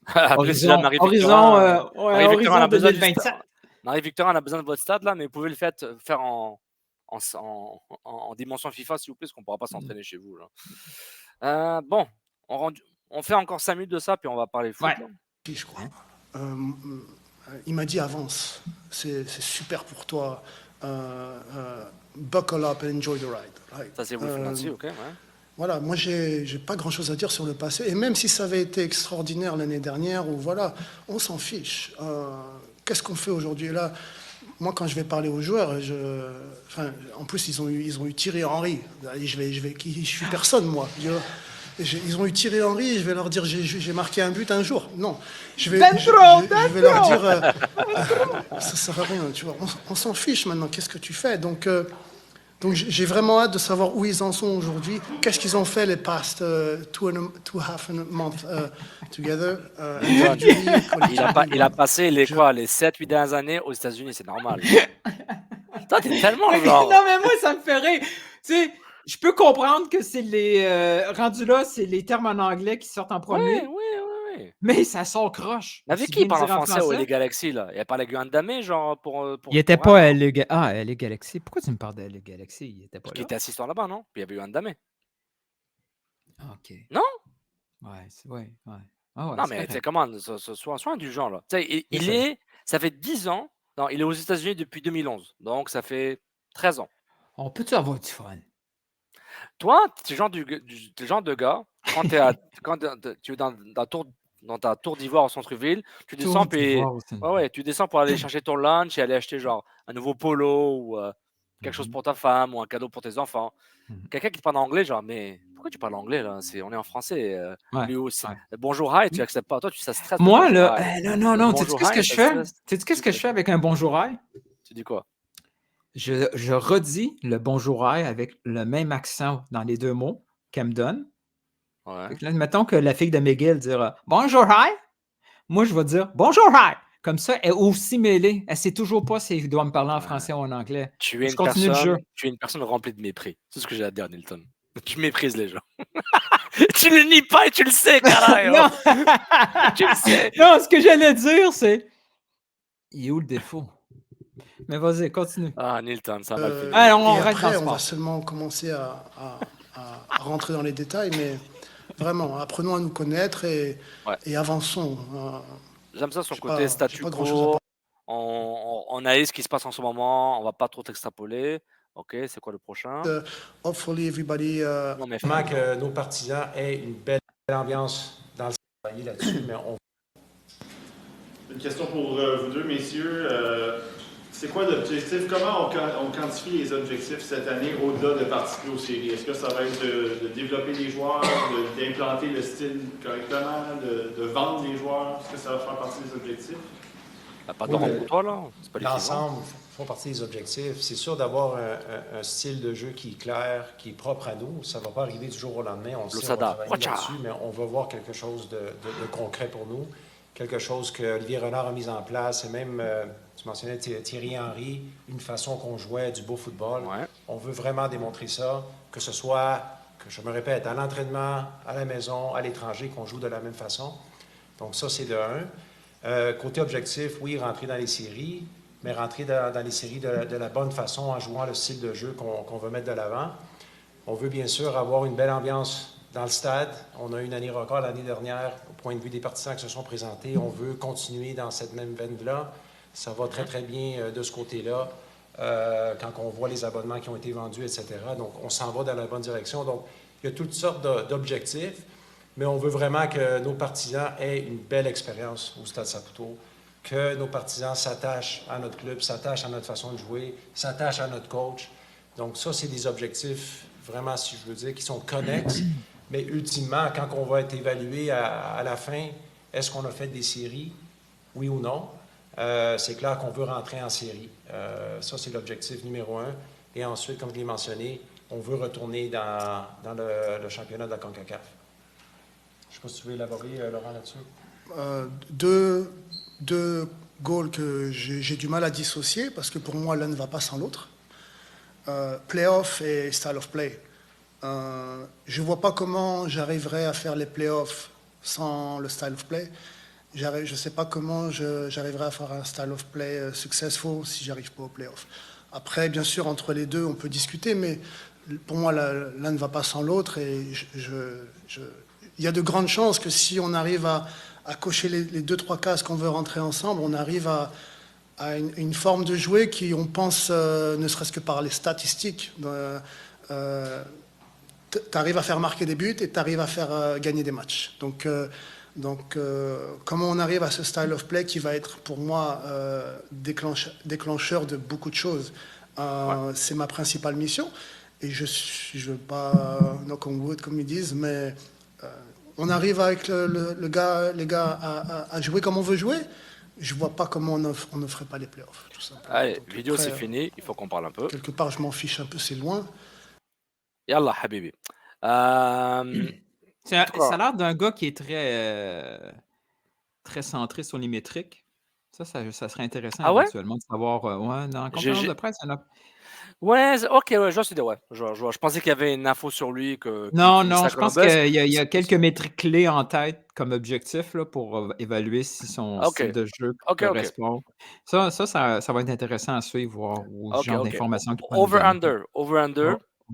Après, c'est là Horizon Marie-Victorin. ouais, Marie-Victorin horizon a besoin du 2027. Marie-Victorin a besoin de votre stade là, mais vous pouvez le faire en dimension FIFA, s'il vous plaît, parce qu'on ne pourra pas s'entraîner chez vous là. Bon, on fait encore 5 minutes de ça, puis on va parler foot. Ouais. Là. Je crois. Il m'a dit avance, c'est super pour toi. Buckle up and enjoy the ride. Right? Ça c'est Wolf Nancy, ok. Ouais. Voilà, moi j'ai pas grand chose à dire sur le passé. Et même si ça avait été extraordinaire l'année dernière, ou voilà, on s'en fiche. Qu'est-ce qu'on fait aujourd'hui là? Moi, quand je vais parler aux joueurs, en plus ils ont eu Thierry Henry. Je suis personne moi. Ils ont eu Thierry Henry, je vais leur dire j'ai marqué un but un jour. Non, je vais leur dire ça sert à rien. Tu vois, on s'en fiche maintenant. Qu'est-ce que tu fais? Donc j'ai vraiment hâte de savoir où ils en sont aujourd'hui. Qu'est-ce qu'ils ont fait les past 2.5 months together. Il a passé les 7-8 dernières années aux États-Unis, c'est normal. Toi, t'es tellement genre. Non, mais moi, ça me fait rire. Tu sais, je peux comprendre que c'est les. Rendus là, c'est les termes en anglais qui sortent en premier. Oui. Mais ça sort croche. Mais avec qui il parle en français au LA Galaxy là? Il a parlé avec Gandamé, genre pour. Il était pas à LA Galaxy. Pourquoi tu me parles de LA Galaxy? Il était pas là. Qui était assistant là-bas, non? Puis il y avait eu Gandamé. OK. Non? Ouais. Ah ouais, non, mais tu sais, comment, sois indulgent, là. Tu sais, ça fait 10 ans, non, il est aux États-Unis depuis 2011, donc ça fait 13 ans. On peut-tu avoir du fun? Toi, tu es le genre de gars, quand tu es dans ta tour d'ivoire au centre-ville, tu descends, puis tu descends pour aller chercher ton lunch et aller acheter genre un nouveau polo ou quelque chose pour ta femme ou un cadeau pour tes enfants. Quelqu'un qui te parle anglais, genre, mais pourquoi tu parles anglais là? On est en français. Lui aussi. Bonjour, hi, tu acceptes pas. Toi, ça stresse. Moi, là, non. Tu sais qu'est-ce que je fais? Tu sais qu'est-ce que je fais avec un bonjour, hi? Tu dis quoi? Je redis le bonjour, hi avec le même accent dans les deux mots qu'elle me donne. Ouais. Là, mettons que la fille de McGill dira bonjour, hi. Moi, je vais dire bonjour, hi. Comme ça, elle est aussi mêlée. Elle ne sait toujours pas si elle doit me parler en français ou en anglais. Tu es une personne remplie de mépris. C'est ce que j'ai à dire, Nilton. Tu méprises les gens. Tu le nies pas et tu le sais, carrément. Non. Tu le sais. Non, ce que j'allais dire, c'est il est où le défaut? Mais vas-y, continue. Ah, Nilton, ça va le après, on va seulement commencer à rentrer dans les détails, mais vraiment, apprenons à nous connaître et avançons. J'aime ça son côté statu quo. On analyse ce qui se passe en ce moment. On va pas trop t'extrapoler. Ok, c'est quoi le prochain? Hopefully everybody. Vraiment que nos partisans aient une belle ambiance dans le travail là-dessus, mais Une question pour vous deux, messieurs. C'est quoi l'objectif? Comment on quantifie les objectifs cette année au-delà de participer aux séries? Est-ce que ça va être de développer les joueurs, d'implanter le style correctement, de vendre les joueurs? Est-ce que ça va faire partie des objectifs? Pas de rencontre, là. C'est pas les L'ensemble font partie des objectifs. C'est sûr d'avoir un style de jeu qui est clair, qui est propre à nous. Ça ne va pas arriver du jour au lendemain. On sait, on va travailler là-dessus, mais on va voir quelque chose de concret pour nous. Quelque chose que Olivier Renard a mis en place. Et même, tu mentionnais Thierry Henry, une façon qu'on jouait du beau football. Ouais. On veut vraiment démontrer ça, que ce soit, que je me répète, à l'entraînement, à la maison, à l'étranger, qu'on joue de la même façon. Donc ça, c'est de un. Côté objectif, oui, rentrer dans les séries, mais rentrer dans les séries de la bonne façon en jouant le style de jeu qu'on veut mettre de l'avant. On veut bien sûr avoir une belle ambiance dans le stade. On a eu une année record l'année dernière au point de vue des partisans qui se sont présentés. On veut continuer dans cette même veine-là. Ça va très, très bien de ce côté-là quand on voit les abonnements qui ont été vendus, etc. Donc, on s'en va dans la bonne direction. Donc, il y a toutes sortes d'objectifs. Mais on veut vraiment que nos partisans aient une belle expérience au Stade Saputo, que nos partisans s'attachent à notre club, s'attachent à notre façon de jouer, s'attachent à notre coach. Donc ça, c'est des objectifs vraiment, si je veux dire, qui sont connexes. Mais ultimement, quand on va être évalué à la fin, est-ce qu'on a fait des séries, oui ou non? C'est clair qu'on veut rentrer en série. Ça, c'est l'objectif numéro 1. Et ensuite, comme je l'ai mentionné, on veut retourner dans le championnat de la CONCACAF. Je ne sais pas si tu veux élaborer, Laurent, là-dessus. Deux goals que j'ai du mal à dissocier, parce que pour moi, l'un ne va pas sans l'autre. Playoff et style of play. Je ne vois pas comment j'arriverai à faire les playoffs sans le style of play. Je ne sais pas comment j'arriverai à faire un style of play successful si j'arrive pas aux playoffs. Après, bien sûr, entre les deux, on peut discuter, mais pour moi, l'un ne va pas sans l'autre. Et il y a de grandes chances que si on arrive à cocher les 2-3 cases qu'on veut rentrer ensemble, on arrive à une forme de jouer qui, on pense, ne serait-ce que par les statistiques, tu arrives à faire marquer des buts et tu arrives à faire gagner des matchs. Donc, comment on arrive à ce style of play qui va être pour moi déclencheur de beaucoup de choses. C'est ma principale mission. Et je ne veux pas knock on wood comme ils disent, mais on arrive avec les gars à jouer comme on veut jouer. Je ne vois pas comment on ne ferait pas les playoffs. Tout simplement. Allez, vidéo c'est fini, il faut qu'on parle un peu. Quelque part, je m'en fiche un peu, c'est loin. Yallah, habibi. Ça a l'air d'un gars qui est très centré sur les métriques. Ça serait intéressant éventuellement de savoir. Dans la conférence de presse, il y en a. Ouais, ok, ouais, je vois ce que ouais. Je pensais qu'il y avait une info sur lui. Non, je pense qu'il y a quelques métriques clés en tête comme objectif là, pour évaluer si son style de jeu correspond. Ça va être intéressant à suivre, voir ce genre d'informations. Over-under,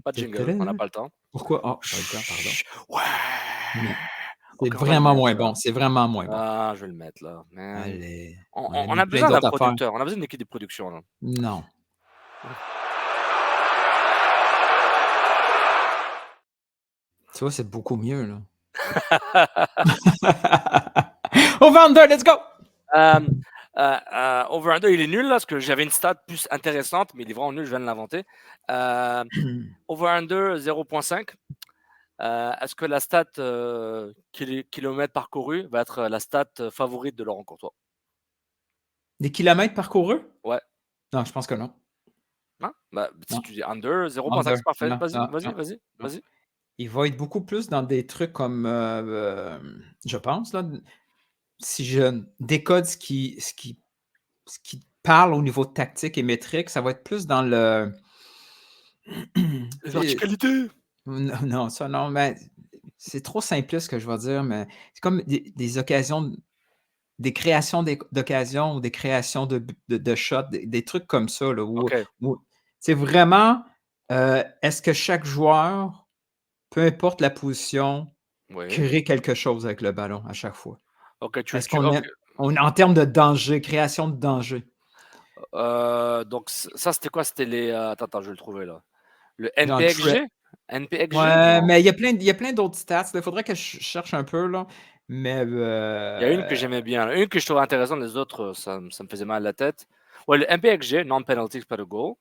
pas de jingle, on n'a pas le temps. Pourquoi? Pas le temps, pardon. Ouais. C'est vraiment moins bon. C'est vraiment moins bon. Ah, je vais le mettre là. Allez. On a besoin d'un producteur. On a besoin d'une équipe de production là. Non. Tu vois, c'est beaucoup mieux, là. Over-under, let's go! Over-under, il est nul, là, parce que j'avais une stat plus intéressante, mais il est vraiment nul, je viens de l'inventer. Over-under, 0.5. Est-ce que la stat kilomètres parcourus va être la stat favorite de Laurent Courtois? Des kilomètres parcourus? Ouais. Non, je pense que non. Non? Si tu dis under, 0.5, c'est parfait. Vas-y. Il va être beaucoup plus dans des trucs comme, je pense, là, si je décode ce qui parle au niveau tactique et métrique, ça va être plus dans le... Verticalité! Non, ça non, mais c'est trop simpliste ce que je vais dire, mais c'est comme des occasions, des créations d'occasions ou des créations de shots, des trucs comme ça, là, où c'est vraiment, est-ce que chaque joueur, peu importe la position, crée quelque chose avec le ballon à chaque fois. En termes de danger, création de danger. Donc ça, c'était quoi? C'était les... Attends, je vais le trouver là. Le NPXG? NPXG? Ouais, mais il y a plein d'autres stats. Il faudrait que je cherche un peu, là. Mais... Il y a une que j'aimais bien. Une que je trouvais intéressante, les autres, ça me faisait mal à la tête. Ouais, le MPXG, non-penalty expected goal.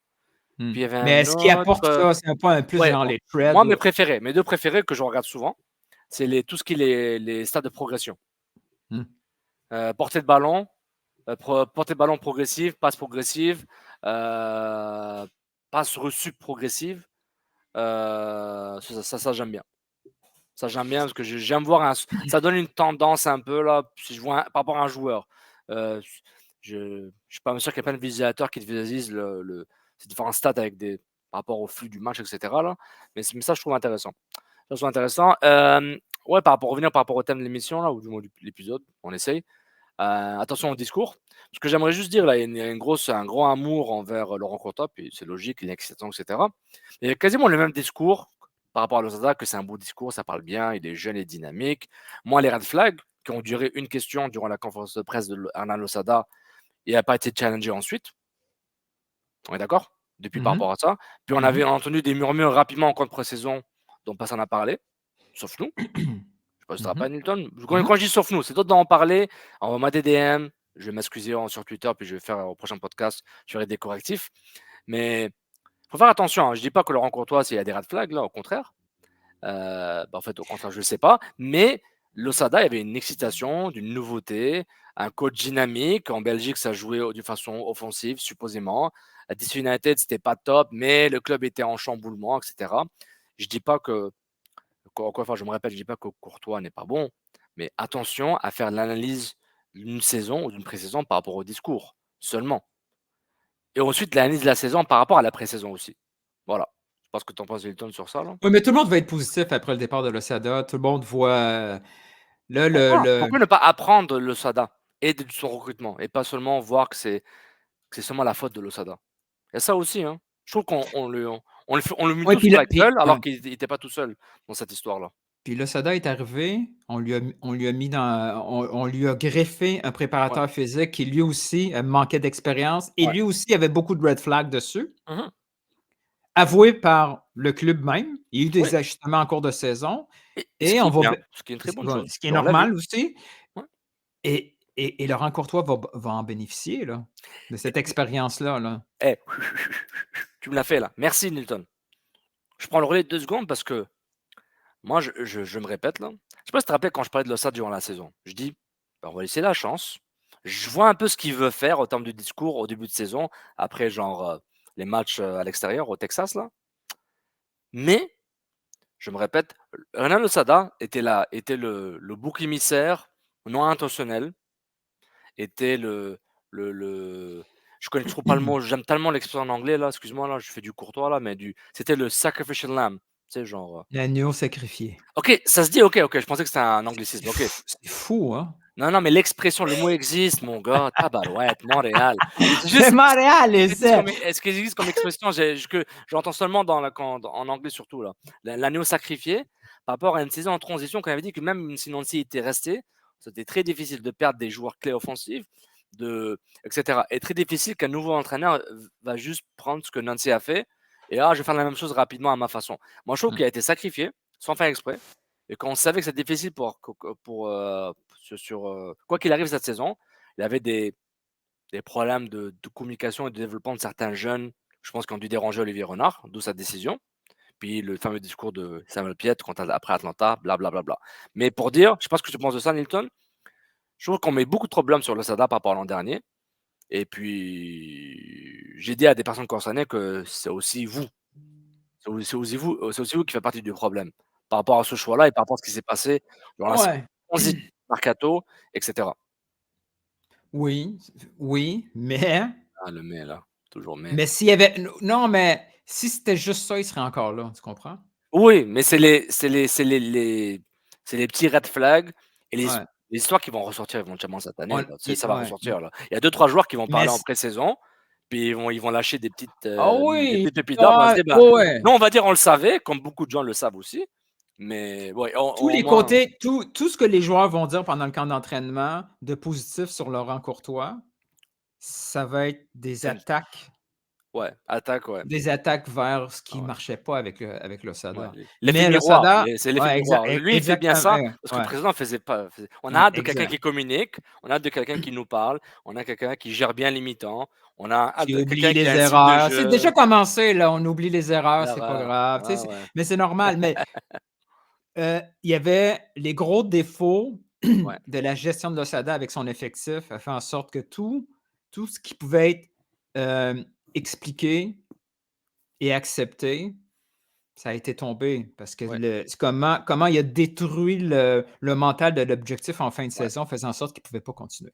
Mmh. Puis il y avait Mais un est-ce qu'il apporte autre, ça? C'est pas un plus ouais, genre les threads moi, ou mes 2 préférés que je regarde souvent, c'est tout ce qui est les stats de progression. Mmh. Portée de ballon, portée de ballon progressive, passe progressive, passe reçue progressive. Ça j'aime bien. Ça, j'aime bien parce que j'aime voir ça donne une tendance un peu là, si je vois par rapport à un joueur. Je suis pas sûr qu'il y ait plein de visualisateurs qui te visualisent ces différents stats avec par rapport au flux du match, etc. là. Mais ça, je trouve intéressant. Ça, je trouve intéressant. Ouais, revenir par rapport au thème de l'émission là, ou du moins de l'épisode, on essaye. Attention au discours. Ce que j'aimerais juste dire là, il y a un gros amour envers Laurent Courtois, puis c'est logique, il est excitant, etc. Il y a quasiment le même discours par rapport à Losada, que c'est un beau discours, ça parle bien, il est jeune et dynamique. Moi, les red flags, qui ont duré une question durant la conférence de presse de Hernan Losada, il n'a pas été challengé ensuite. On est d'accord? Depuis par rapport à ça. Puis on avait entendu des murmures rapidement en contre-saison dont personne n'a parlé, sauf nous. Je sais pas si tu te rappelles, Newton. Quand je dis sauf nous, c'est d'autres d'en parler. Envoie-moi des DM, je vais m'excuser sur Twitter, puis je vais faire au prochain podcast, je ferai des correctifs. Mais faut faire attention, hein. Je dis pas que Laurent Courtois, il y a des red flags, là, au contraire. En fait, au contraire, je ne sais pas. Mais Losada, il y avait une excitation, d'une nouveauté, un coach dynamique. En Belgique, ça jouait de façon offensive, supposément. À DC United, c'était pas top, mais le club était en chamboulement, etc. Je dis pas que, je me répète, je dis pas que Courtois n'est pas bon, mais attention à faire l'analyse d'une saison ou d'une pré-saison par rapport au discours seulement. Et ensuite, l'analyse de la saison par rapport à la pré-saison aussi. Voilà. Je pense que tu en penses, Hilton, sur ça. Là. Oui, mais tout le monde va être positif après le départ de Losada. Tout le monde voit là Pourquoi ne pas apprendre Losada et de son recrutement et pas seulement voir que c'est seulement la faute de Losada. Il y a ça aussi, hein. Je trouve qu'on le met Ouais, tous puis sur là, la gueule alors qu'il n'était pas tout seul dans cette histoire-là. puis Losada est arrivé, on lui a mis on lui a greffé un préparateur physique qui lui aussi manquait d'expérience et lui aussi avait beaucoup de red flags dessus. Avoué par le club même. Il y a eu des ajustements en cours de saison. Et on va ce qui est une très bonne chose. Ce qui est normal aussi. Et Laurent Courtois va en bénéficier là, de cette expérience-là. Là. Tu me l'as fait là. Merci, Newton. Je prends le relais de 2 secondes parce que moi, je me répète là. Je ne sais pas si tu te rappelles quand je parlais de Losada durant la saison. Je dis, on va laisser la chance. Je vois un peu ce qu'il veut faire en termes de discours au début de saison, après genre les matchs à l'extérieur, au Texas là. Mais, je me répète, Hernan Losada était le bouc émissaire non intentionnel, était je connais trop pas le mot, j'aime tellement l'expression en anglais là, excuse-moi là, je fais du courtois là, mais c'était le sacrificial lamb, tu sais genre. L'agneau sacrifié. Ok, ça se dit, ok, je pensais que c'était un anglicisme, ok. C'est fou, hein? Non, mais l'expression, le mot existe, mon gars, tabarouette, Montréal. C'est Montréal, est-ce qu'il existe comme expression? J'entends seulement en anglais surtout là. L'agneau sacrifié, par rapport à une saison en transition, quand il avait dit que même si Nancy était resté, c'était très difficile de perdre des joueurs clés offensifs, etc. Et très difficile qu'un nouveau entraîneur va juste prendre ce que Nancy a fait et je vais faire la même chose rapidement à ma façon. Moi, je trouve qu'il a été sacrifié, sans faire exprès, et quand on savait que c'était difficile pour quoi qu'il arrive cette saison, il avait des problèmes de communication et de développement de certains jeunes, je pense, qui ont dû déranger Olivier Renard, d'où sa décision. Puis le fameux discours de Samuel Piette après Atlanta, blablabla. Mais pour dire, je ne sais pas ce que tu penses de ça, Nilton. Je trouve qu'on met beaucoup trop de blâme sur Losada par rapport à l'an dernier. Et puis, j'ai dit à des personnes concernées que c'est aussi vous. C'est aussi vous qui faites partie du problème. Par rapport à ce choix-là et par rapport à ce qui s'est passé dans la mercato, etc. Oui, mais. Le mais là, toujours mais. Mais s'il y avait. Non, mais si c'était juste ça, il serait encore là, tu comprends? Oui, mais c'est les petits red flags et les histoires qui vont ressortir éventuellement cette année. Ça va ressortir là. Il y a 2-3 joueurs qui vont parler en pré-saison, puis ils vont lâcher des petites pépites d'or. Non, on va dire on le savait, comme beaucoup de gens le savent aussi. Mais tous les côtés, tout ce que les joueurs vont dire pendant le camp d'entraînement de positif sur Laurent Courtois, ça va être des attaques attaque, ouais. Des attaques vers ce qui Ah ouais. marchait pas avec Ouais, l'Osada. l'effet Mais miroir, l'Osada c'est l'effet ouais, miroir. Lui, il fait bien exactement, ça parce que le ouais, président faisait pas on a hâte de quelqu'un exact. qui communique, on a hâte de quelqu'un qui nous parle, on a quelqu'un qui gère bien les mi-temps, on a hâte Qui de oublie quelqu'un qui a les un style de erreurs. C'est jeu. déjà commencé là, on oublie les erreurs, c'est pas L'erreur, grave, tu sais, ouais, ouais. mais c'est normal, mais il y avait les gros défauts Ouais, de la gestion de l'Osada avec son effectif a fait en sorte que tout ce qui pouvait être, expliqué et accepté, ça a été tombé parce que ouais, c'est comment il a détruit le mental de l'objectif en fin de ouais. saison, faisant en sorte qu'il ne pouvait pas continuer.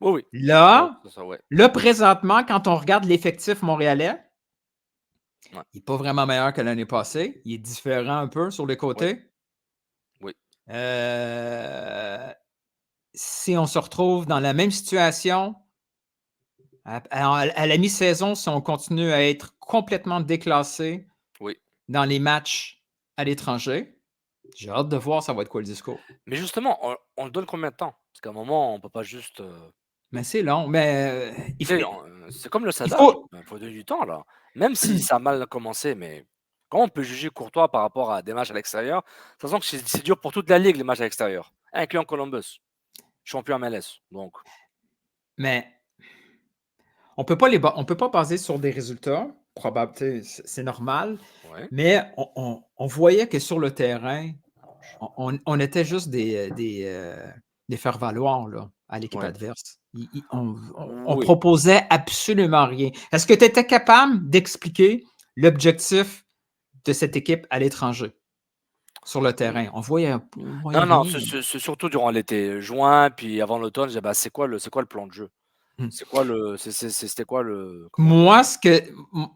Oui, oui. Là C'est ça, ouais. là, présentement, quand on regarde l'effectif montréalais, Ouais. il n'est pas vraiment meilleur que l'année passée. Il est différent un peu sur les Oui, côtés. oui, Heu, si on se retrouve dans la même situation à la mi-saison, si on continue à être complètement déclassé oui. dans les matchs à l'étranger, j'ai hâte de voir ça va être quoi le discours. Mais justement, on le donne combien de temps? Parce qu'à un moment, on peut pas juste, Mais c'est long, mais il tu faut sais, c'est comme le il SADA, faut il faut donner du temps là. Même si ça a mal commencé, mais comment on peut juger Courtois par rapport à des matchs à l'extérieur? Sachant que c'est dur pour toute la ligue les matchs à l'extérieur, incluant Columbus, champion MLS, donc mais on peut pas baser sur des résultats, probable, tu sais, c'est normal, ouais, mais on voyait que sur le terrain, on était juste des faire-valoir, là, à l'équipe ouais. adverse. On Oui. proposait absolument rien. Est-ce que tu étais capable d'expliquer l'objectif de cette équipe à l'étranger, sur le Mmh. terrain? On voyait Non, non, rien. c'est surtout durant l'été, juin, puis avant l'automne, je disais: «Bah, c'est quoi le plan de jeu? Mmh. C'est quoi le c'était quoi le» comment dire? Moi,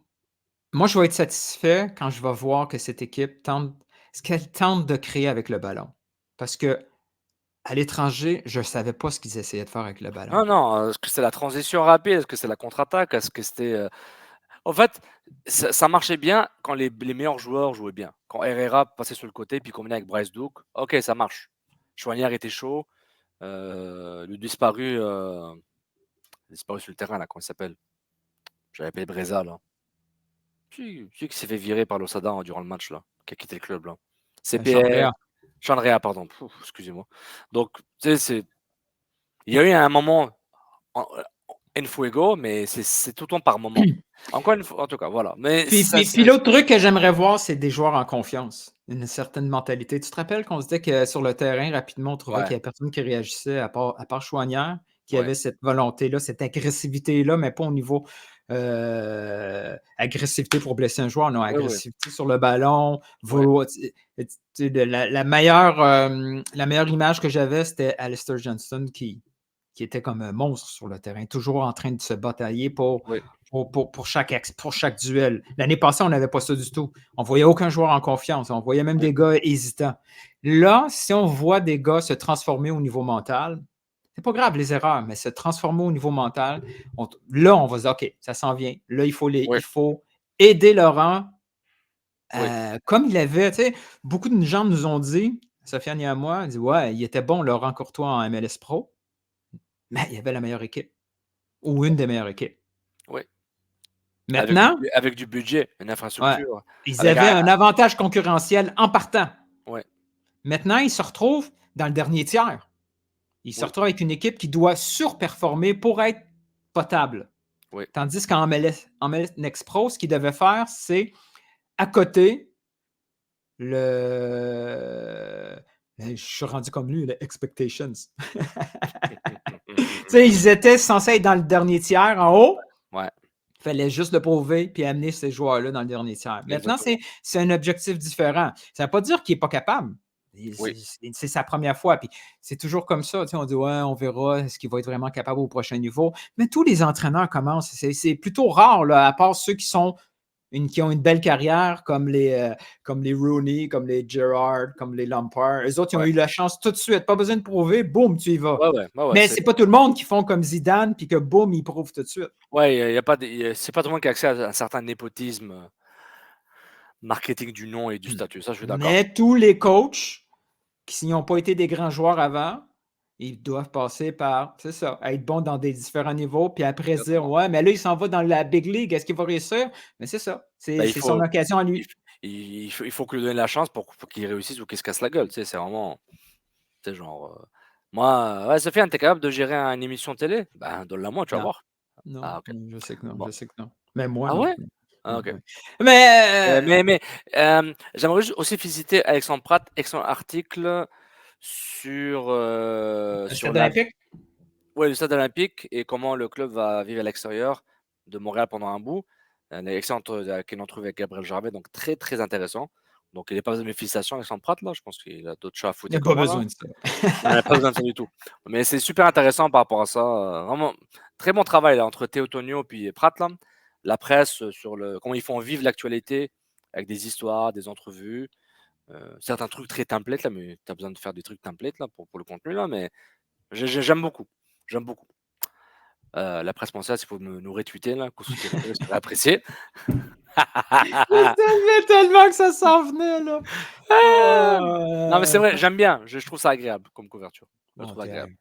moi, je vais être satisfait quand je vais voir que cette équipe tente ce qu'elle tente de créer avec le ballon. Parce qu'à l'étranger, je ne savais pas ce qu'ils essayaient de faire avec le ballon. Non, non, est-ce que c'est la transition rapide? Est-ce que c'est la contre-attaque? Est-ce que c'était, en fait, ça marchait bien quand les meilleurs joueurs jouaient bien. Quand Herrera passait sur le côté, puis combinait avec Bryce Duke, OK, ça marche. Choignard était chaud, le disparu sur le terrain là, comment il s'appelle? J'avais appelé Breza là. Celui qui s'est fait virer par l'Osada durant le match là, qui a quitté le club là. CPR, Chandrea. Chandrea pardon, excusez-moi. Donc, tu sais, il y a eu un moment en en fuego, mais c'est tout le temps par moment. Encore une fois en tout cas, voilà. Mais Puis ça puis c'est puis l'autre truc que j'aimerais voir, c'est des joueurs en confiance, une certaine mentalité. Tu te rappelles qu'on se disait que sur le terrain, rapidement, on trouvait qu'il ouais, y avait personne qui réagissait à part Choignard, qui ouais, avait cette volonté-là, cette agressivité-là, mais pas au niveau, agressivité pour blesser un joueur, non, ouais, ouais, agressivité sur le ballon, ouais, vouloir tu sais, la meilleure image que j'avais, c'était Alistair Johnston qui était comme un monstre sur le terrain, toujours en train de se batailler ouais, pour chaque duel. L'année passée, on n'avait pas ça du tout. On voyait aucun joueur en confiance. On voyait même ouais, des gars hésitants. Là, si on voit des gars se transformer au niveau mental, c'est pas grave les erreurs, mais se transformer au niveau mental, là, on va se dire, OK, ça s'en vient. Là, ouais, il faut aider Laurent ouais, comme il avait, tu sais, beaucoup de gens nous ont dit, Sofiane et à moi, dit ouais, il était bon, Laurent Courtois en MLS Pro, mais il y avait la meilleure équipe ou une des meilleures équipes. ouais. Maintenant, Avec du budget, une ouais, infrastructure, ils avec avaient un un avantage concurrentiel en partant. ouais, Maintenant, ils se retrouvent dans le dernier tiers. Ils se oui, retrouvent avec une équipe qui doit surperformer pour être potable. oui, Tandis qu'en MLS Next Pro, ce qu'ils devaient faire, c'est à côté le. Je suis rendu comme lui, le expectations. Tu sais, ils étaient censés être dans le dernier tiers en haut. ouais, Il fallait juste le prouver puis amener ces joueurs-là dans le dernier tiers. Maintenant, exactement. c'est un objectif différent. Ça ne veut pas dire qu'il n'est pas capable. Oui, C'est sa première fois. Puis c'est toujours comme ça. Tu sais, on dit ouais, on verra est-ce qu'il va être vraiment capable au prochain niveau. Mais tous les entraîneurs commencent. C'est plutôt rare, là, à part ceux qui ont une belle carrière, comme les Rooney, comme les Gerrard, comme les Lampard. Eux autres, ils ont ouais, eu la chance tout de suite. Pas besoin de prouver, boum, tu y vas. ouais, ouais, ouais, ouais, Mais c'est pas tout le monde qui font comme Zidane, puis que boum, ils prouvent tout de suite. ouais, il y a pas c'est pas tout le monde qui a accès à un certain népotisme, marketing du nom et du statut, ça je suis d'accord. Mais tous les coachs qui n'ont pas été des grands joueurs avant, Ils doivent passer par, c'est ça, être bons dans des différents niveaux, puis après se dire: Exactement. «Ouais, mais là, il s'en va dans la big league, est-ce qu'il va réussir?» Mais c'est ça, Bah, c'est son occasion à lui. il faut que lui donner la chance pour qu'il réussisse ou qu'il se casse la gueule, tu sais? C'est vraiment, tu sais, genre, moi, «Ouais, Sofiane, tu es capable de gérer une émission télé?» «Ben, donne-la-moi, tu vas Non, voir». non, «Ah OK». je sais que non, Bon. je sais que non. Mais moi, Ah non. ouais? Ah Non, OK. ouais. Mais Mais j'aimerais juste aussi féliciter Alexandre Pratt, excellent article sur, le sur stade la olympique? ouais, le stade olympique et comment le club va vivre à l'extérieur de Montréal pendant un bout. Un excellent avec une entrevue avec Gabriel Gervais, donc très, très intéressant. Donc il n'a pas besoin de mes félicitations, Alexandre Pratt, là. Je pense qu'il a d'autres chats à Il y fouetter a que pas moi, là. besoin de ça. Il n'en a pas besoin de ça du tout. Mais c'est super intéressant par rapport à ça. Vraiment, très bon travail là, entre Théo Tonio puis Pratt, là. La presse sur comment ils font vivre l'actualité avec des histoires, des entrevues. Certains trucs très templates, là, mais tu as besoin de faire des trucs templates là, pour le contenu, là, mais j'aime beaucoup. J'aime beaucoup. La presse française, il faut nous retweeter, là, ce serait apprécié. Je savais tellement que ça s'en venait, là. Non, mais c'est vrai, Oh, j'aime bien. Je trouve ça agréable comme couverture. Je le mon trouve Dieu. agréable.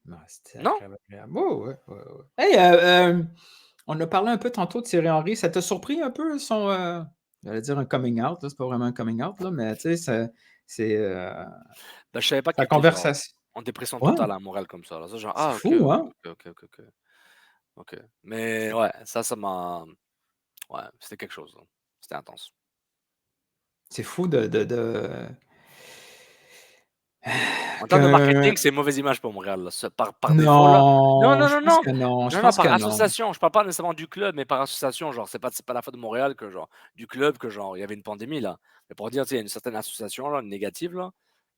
Non, c'était Non? agréable, agréable. Ouais, ouais, ouais, ouais. Hey, on a parlé un peu tantôt de Thierry Henry. Ça t'a surpris un peu son, j'allais dire un coming out, là, c'est pas vraiment un coming out, là, mais tu sais, c'est, Bah, je savais pas sa qu'il était genre conversation. en dépression Ouais, totale à Montréal comme ça, là. Ça, genre, c'est ah OK, fou, hein? OK. OK. Mais ouais, ça m'a ouais, c'était quelque chose, là. C'était intense. C'est fou de En termes de qu'un marketing, c'est une mauvaise image pour Montréal, là, ça par défaut, là. Non, non, non, je non, pense non! que non, je Non, non, pense par que non. association. Je parle pas nécessairement du club, mais par association, genre, c'est pas la faute de Montréal que genre du club que genre il y avait une pandémie, là. Mais pour dire, tu sais, il y a une certaine association, là, négative, là,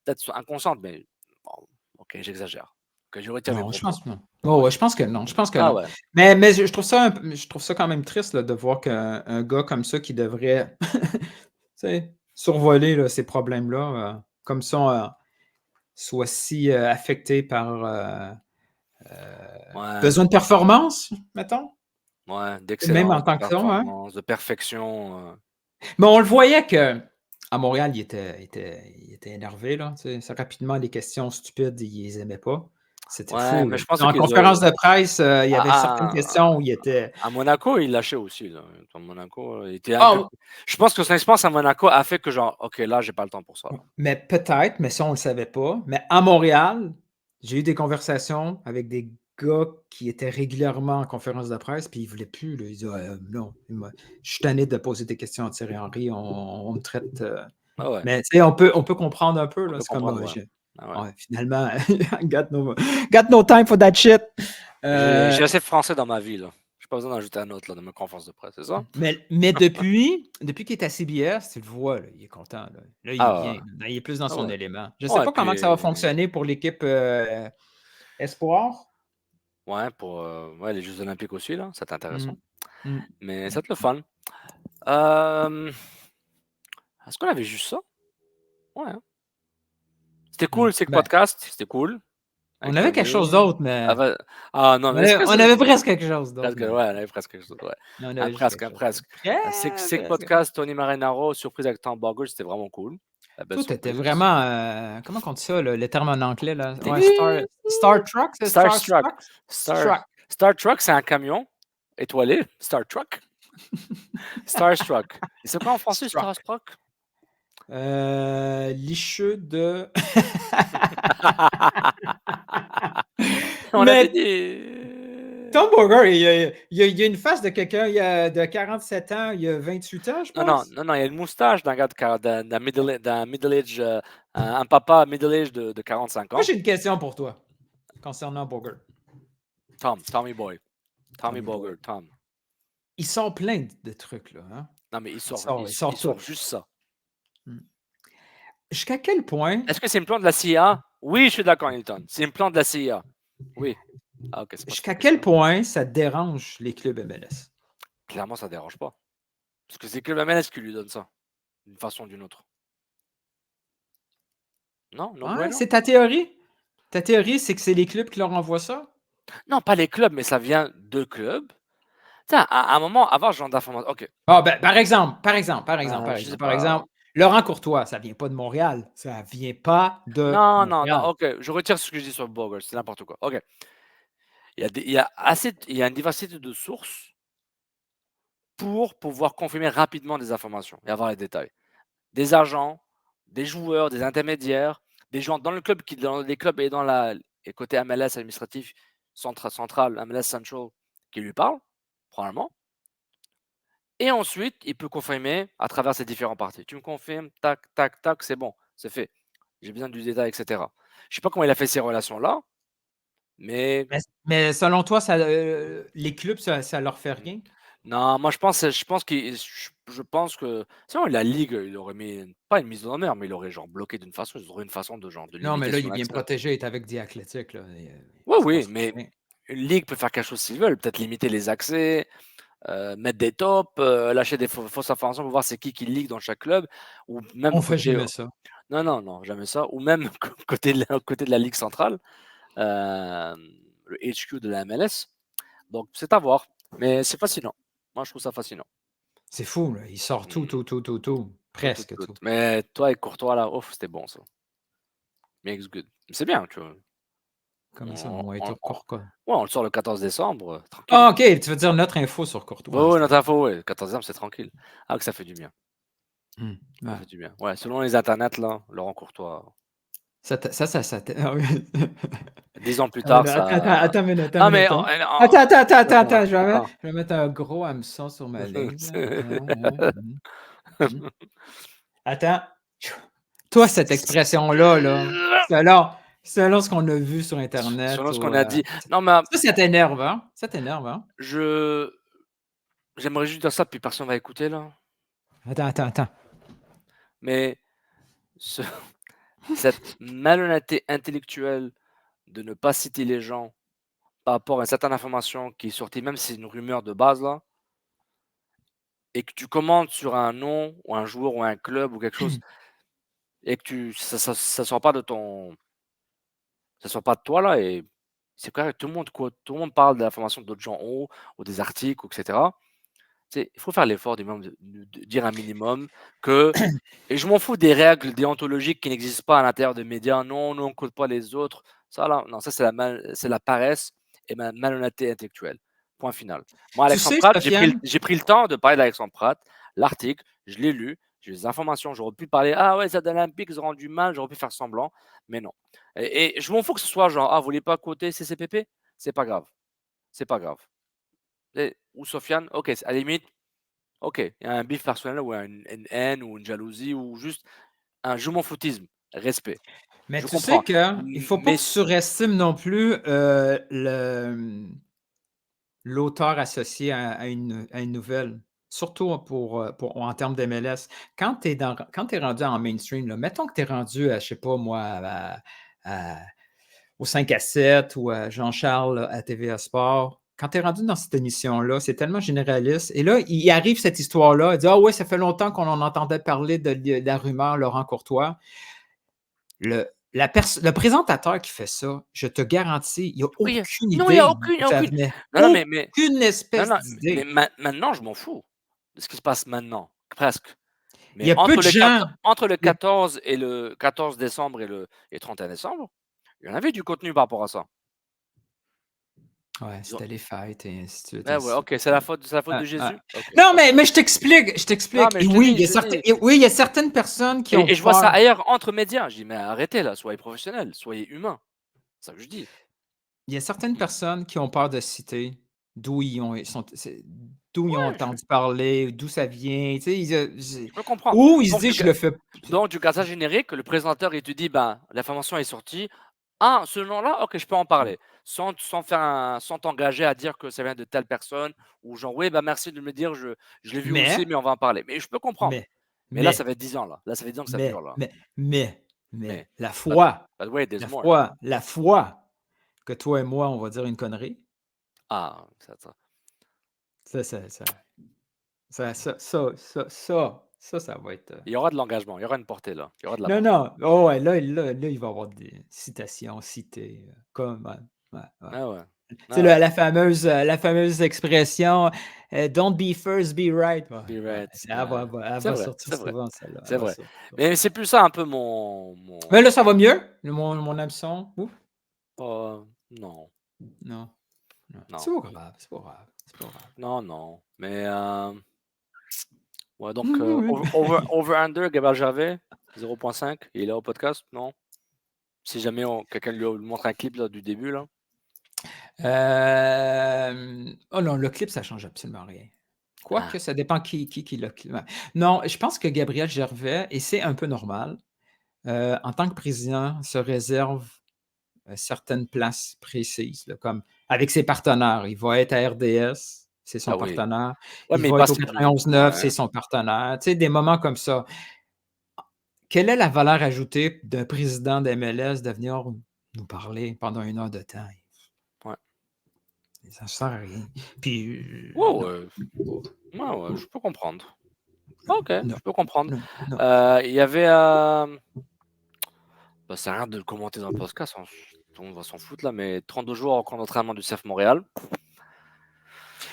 peut-être inconsciente, mais bon, OK, j'exagère. OK, je retire mes Non, je propos. pense que non. Oh, ouais, je pense que non, je pense que Ah non. ouais. Mais je trouve ça quand même triste, là, de voir qu'un gars comme ça qui devrait, tu sais, survoler, là, ces problèmes-là, comme ça, soit si, affecté par, Ouais, besoin de performance, mettons? ouais, Même en d'excellence, de tant que ça, hein? performance, de perfection, Mais on le voyait qu'à Montréal, il était énervé, là, tu sais, ça rapidement, les questions stupides, il les aimait pas. C'était ouais, fou, mais là. je pense En qu'ils conférence de presse, il y avait certaines à questions où il était à Monaco, il lâchait aussi, là. À Monaco, il était un peu ah! je pense que son expérience à Monaco a fait que genre: «OK, là, j'ai pas le temps pour ça, là». Mais peut-être, mais ça, on le savait pas. Mais à Montréal, j'ai eu des conversations avec des gars qui étaient régulièrement en conférence de presse, puis ils voulaient plus, là. Ils disaient: «Ouais, non, moi, je suis tanné de poser des questions à Thierry Henry, on me traite», Ah ouais, mais tu sais, on peut comprendre un peu, on là. peut C'est comme, comprendre, ouais. Ah ouais. ouais, finalement, got no time for that shit. J'ai assez de français dans ma vie, là. J'ai pas besoin d'en ajouter un autre, là, dans mes conférences de presse, c'est ça? Mais depuis qu'il est à CBS, tu le vois, là, il est content, là. Là, il est bien, Ah là, il est plus dans son ouais. élément. Je sais Ouais, pas comment que ça va puis fonctionner pour l'équipe, espoir. ouais, pour, ouais, les jeux olympiques aussi, là, ça va être Mmh. intéressant. Mmh. Mais ça va être le fun. Hem, est-ce qu'on avait juste ça? Ouais, hein. C'était Mmh. cool, c'est que Ben, podcast, c'était cool, on avec avait quelque chose Tony. d'autre, mais Ava ah non, mais est-ce que on c'est avait presque quelque chose d'autre, presque, ouais, mais on avait presque quelque chose, ouais. on Ah avait juste presque, quelque ah chose. presque. C'est que Presque. podcast, Tony Marinaro, surprise avec Tom Bogle, c'était vraiment cool. La belle Toi, tu étais surprise. vraiment, comment on dit ça, le terme en anglais, là? Ouais, Ding! Star Trek, c'est Starstruck. Star Struck. Star Trek, c'est un camion étoilé, Star Trek. Starstruck. Et c'est quoi en français, Struck. Starstruck? Licheux de On avait mais dit Tom Bogart, il y a une face de quelqu'un, il y a de 47 ans, il y a 28 ans, je pense? non, il y a une moustache d'un gars d'un middle age, un papa middle age de 45 Moi, ans. j'ai une question pour toi concernant Bogart. Tommy Boy. Tommy Tommy Boy. Bogart, Tom. Il sort plein de trucs, là, hein? Non, mais Il sort tout. juste ça. Mmh. Jusqu'à quel point Est-ce que c'est une plan de la CIA? Oui, je suis d'accord, Hilton. C'est une plan de la CIA. Oui. Ah, OK, c'est pas jusqu'à ça. quel point ça dérange les clubs MLS? Clairement, ça dérange pas. Parce que c'est que le MLS qui lui donne ça, d'une façon ou d'une autre. Non? No Ouais, bueno? c'est ta théorie? Ta théorie, c'est que c'est les clubs qui leur envoient ça? Non, pas les clubs, mais ça vient de clubs. Tu sais, à un moment, avoir ce genre d'information OK, Ah, ben, par exemple, je sais par pas. exemple, Laurent Courtois, ça vient pas de Montréal. Ça vient pas de Non, Montréal. OK, je retire ce que je dis sur Bogle, c'est n'importe quoi. OK. Il y a une diversité de sources pour pouvoir confirmer rapidement des informations et avoir les détails. Des agents, des joueurs, des intermédiaires, des gens dans le club qui dans les clubs et dans la et côté MLS administratif central, MLS Central qui lui parlent, probablement. Et ensuite, il peut confirmer à travers ces différents parties. Tu me confirmes, tac, tac, tac, c'est bon, c'est fait. J'ai besoin du détail, et cetera. Je sais pas comment il a fait ces relations-là, mais Mais selon toi, les clubs, ça leur fait rien? non, moi je pense que sinon la ligue, il aurait mis pas une mise en demeure, mais il aurait genre bloqué d'une façon, ils auraient une façon de genre de Non, mais limiter là, il son est bien accès. protégé, il est avec The Athletic, là, Oui, il se oui, passera mais rien. une ligue peut faire quelque chose s'ils veulent, peut-être limiter les accès, mettre des tops, lâcher des fausses informations pour voir c'est qui leak dans chaque club ou même On fait côté jamais ça. non, non, non, jamais ça ou même côté de la ligue centrale, le HQ de la MLS. Donc c'est à voir, mais c'est fascinant. Moi, je trouve ça fascinant. C'est fou, là, il sort tout, Mmh. tout, tout, tout, tout, Tout. presque tout. Mais toi et Courtois là, ouf, c'était bon ça. Makes good. C'est bien, tu vois? Comment ça, On moi et on toi, on Courtois? ouais, on le sort le 14 décembre, tranquille. Ah, OK, tu veux dire notre info sur Ouais, Courtois, ouais, c'était notre info, ouais, 14 décembre, c'est tranquille. Ah que ça fait du bien, ça ouais. fait du bien. Ouais, selon les internets là, Laurent Courtois, Ça ah oui. 10 ans plus Attends, tard, attends une minute, attends non une mais minute, hein. en Attends, attends, attends. je vais mettre un gros hameçon sur ma ligne, là. Mmh. Attends. Toi, cette expression-là, là, selon ce qu'on a vu sur internet Selon ce ou, qu'on a dit. Non mais ça t'énerve, hein? Ça t'énerve, hein? je j'aimerais juste dire ça, puis personne va écouter là, Attends. mais ce cette malhonnêteté intellectuelle de ne pas citer les gens par rapport à une certaine information qui est sortie, même si c'est une rumeur de base là, et que tu commandes sur un nom ou un joueur ou un club ou quelque chose et que ça sort pas de ton ça sort pas de toi là et c'est correct, tout le monde parle de l'information d'autres gens ont ou des articles ou et cetera. Tu sais, il faut faire l'effort de dire un minimum que et je m'en fous des règles déontologiques qui n'existent pas à l'intérieur des médias. Non, nous on compte pas les autres. Ça là, non, ça c'est la paresse et ma malhonnêteté intellectuelle. Point final. Moi, Tu Alexandre sais, Pratt, Sofiane, j'ai pris le temps de parler d'Alexandre Pratt, l'article, je l'ai lu, j'ai les informations, j'aurais pu parler: «Ah ouais, Stade Olympique, ils ont rendu mal», j'aurais pu faire semblant, mais non et je m'en fous que ce soit genre: «Ah, vous voulez pas quoter CCPP?» C'est pas grave, c'est pas grave. Ou Sofiane, OK, à la limite, OK, il y a un bif personnel ou une haine ou une jalousie ou juste un je m'en foutisme, respect. mais Je tu sais comprends. qu'il faut pas Mais que tu surestimes non plus, l'auteur associé à une nouvelle, surtout pour en termes d'MLS. Quand tu es rendu en mainstream, là, mettons que tu es rendu à, je sais pas moi, à au 5 à 7 ou à Jean-Charles à TVA Sport. Quand tu es rendu dans cette émission-là, c'est tellement généraliste. Et là, il arrive cette histoire-là, il dit: «Ah ouais, ça fait longtemps qu'on en entendait parler de la rumeur Laurent Courtois». Le présentateur qui fait ça, je te garantis, il a oui, aucune non, il y a idée aucune il y d'où a ça aucune venait. non, non, Aucune non, espèce non, mais d'idée. maintenant, je m'en fous de ce qui se passe maintenant, presque. Il Mais y a peu de gens entre le il y a 14 et le 14 décembre et 31 décembre, il y en avait du contenu par rapport à ça. ouais, Ils ont c'était les fêtes et ainsi de suite, ouais, ouais, ainsi de OK, suite. c'est la faute Ouais, de ouais. Jésus? OK, Non, OK. mais je Non, t'explique. mais Et oui, je te dis il y a certaines personnes qui ont et je vois ça peur. ailleurs entre médias. Je dis: «Mais arrêtez là, soyez professionnels, soyez humains». C'est ça que je dis. Il y a certaines personnes qui ont peur de citer d'où ils ont Ouais, entendu parler, d'où ça vient, tu sais, je peux comprendre. ou ils se Donc disent: «Je le fais». donc du ça générique, le présentateur, il te dit: «Ben, l'information est sortie. Ah, ce nom-là? OK, je peux en parler». Sans t'engager à dire que ça vient de telle personne ou genre: «Oui, bah, merci de me le dire, je l'ai vu Mais, aussi, mais on va en parler». Mais je peux comprendre. mais, Mais là, ça mais, fait 10 ans là. Là, ça fait 10 ans que ça mais, dure là. mais, mais, Mais la but foi, but wait, there's la more. foi, la foi que toi et moi, on va dire une connerie, Ah, ça. ça ça ça ça ça ça ça ça ça va être, Il y aura de l'engagement, il y aura une portée là. Il y aura de la non, portée. non, oh ouais, là, il va y avoir des citations citées, comme ouais, ouais, ouais. Ah ouais. sais, la fameuse expression Don't be first, be right. Ouais, Be ouais, right. elle C'est va vrai, sortir c'est vrai, souvent, celle-là. c'est Elle va vrai. sortir souvent. Mais c'est plus ça un peu mon Mais là, ça va mieux? Mon hameçon? Ouf. non, Non, non. non, C'est pas grave, c'est pas grave, c'est pas grave. non. Mais ouais, donc Oui. over-under, Gabriel Gervais, 0.5, il est là au podcast, non? Si jamais quelqu'un lui montre un clip là, du début, là. Oh non, le clip, ça change absolument rien. Ah. Quoique, ça dépend qui le clip. Non, je pense que Gabriel Gervais, et c'est un peu normal, en tant que président, se réserve certaines places précises, là, comme avec ses partenaires. Il va être à RDS, c'est son Ah oui. partenaire. Ouais, Il mais il va être au passe plus. 91.9, c'est Ouais. son partenaire. Tu sais, des moments comme ça. Quelle est la valeur ajoutée d'un président d'MLS de venir nous parler pendant 1 heure de temps? Ouais. Ça ne sert à rien. Puis, Ouais, non. ouais, je peux comprendre. OK, Non, je peux comprendre. non. Il y avait, bah, ça sert à rien de le commenter dans le podcast, hein, tout le monde va s'en foutre là, mais 32 joueurs en camp d'entraînement du CF Montréal.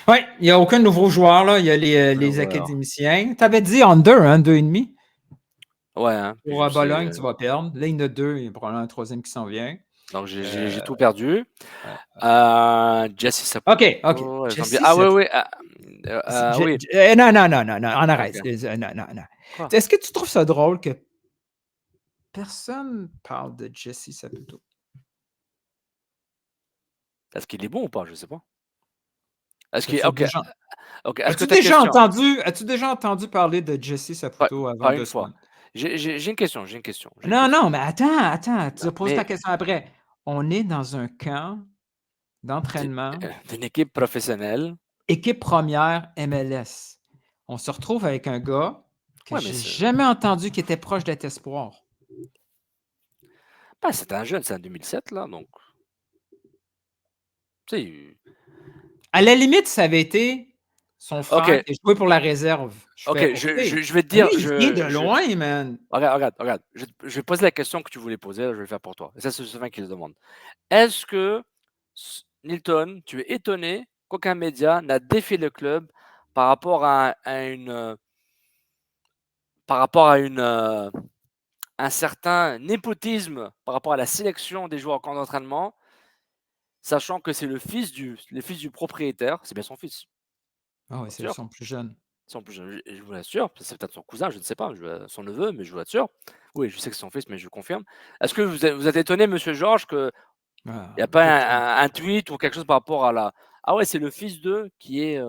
Oui, il n'y a aucun nouveau joueur, là. Il y a les Voilà. académiciens. Tu avais dit under, hein, 2,5. Ouais, hein, puis Pour je sais, Bologne, tu vas perdre. Là, il y en a 2, il y a probablement un troisième qui s'en vient. donc j'ai tout perdu. Ouais. Jesse OK, Saputo, Jesse Jean-Pierre ah oui, oui, non, on arrête. OK. Non. Quoi? Est-ce que tu trouves ça drôle que personne parle de Jesse Saputo? Est-ce qu'il est bon ou pas? Je sais pas. Est-ce qu'il As-tu OK, déjà OK, est-ce que as-tu ta déjà question entendu parler de Jesse pas Saputo avant pas 2 une fois. semaines? J'ai une question. Non, mais attends, tu Non, poses ta mais question après. On est dans un camp d'u d'entraînement, d'une équipe professionnelle. équipe première MLS. On se retrouve avec un gars que Ouais, mais j'ai jamais entendu qui était proche d'être espoir. bah, c'est un jeune, c'est un 2007 là, donc tu sais, À la limite, ça avait été son frère OK, qui a joué pour la réserve. Je fais: OK, «OK, je vais te lui, dire, il vient de loin, man!» regarde, je vais poser la question que tu voulais poser, là, je vais le faire pour toi et ça, c'est Sylvain qui le demande. Est-ce que Nilton, tu es étonné qu'aucun média n'a défié le club par rapport à un certain népotisme par rapport à la sélection des joueurs en camp d'entraînement, sachant que c'est le fils du propriétaire, c'est bien son fils, Ah je oui, vous c'est l'assure. son plus jeune. C'est en plus, je vous l'assure, c'est peut-être son cousin, je ne sais pas, son neveu, mais je vous l'assure. Oui, je sais que c'est son fils, mais je confirme. Est-ce que vous êtes étonné, monsieur Georges, qu'il n'y a pas un tweet ou quelque chose par rapport à la ah ouais, c'est le fils d'eux qui est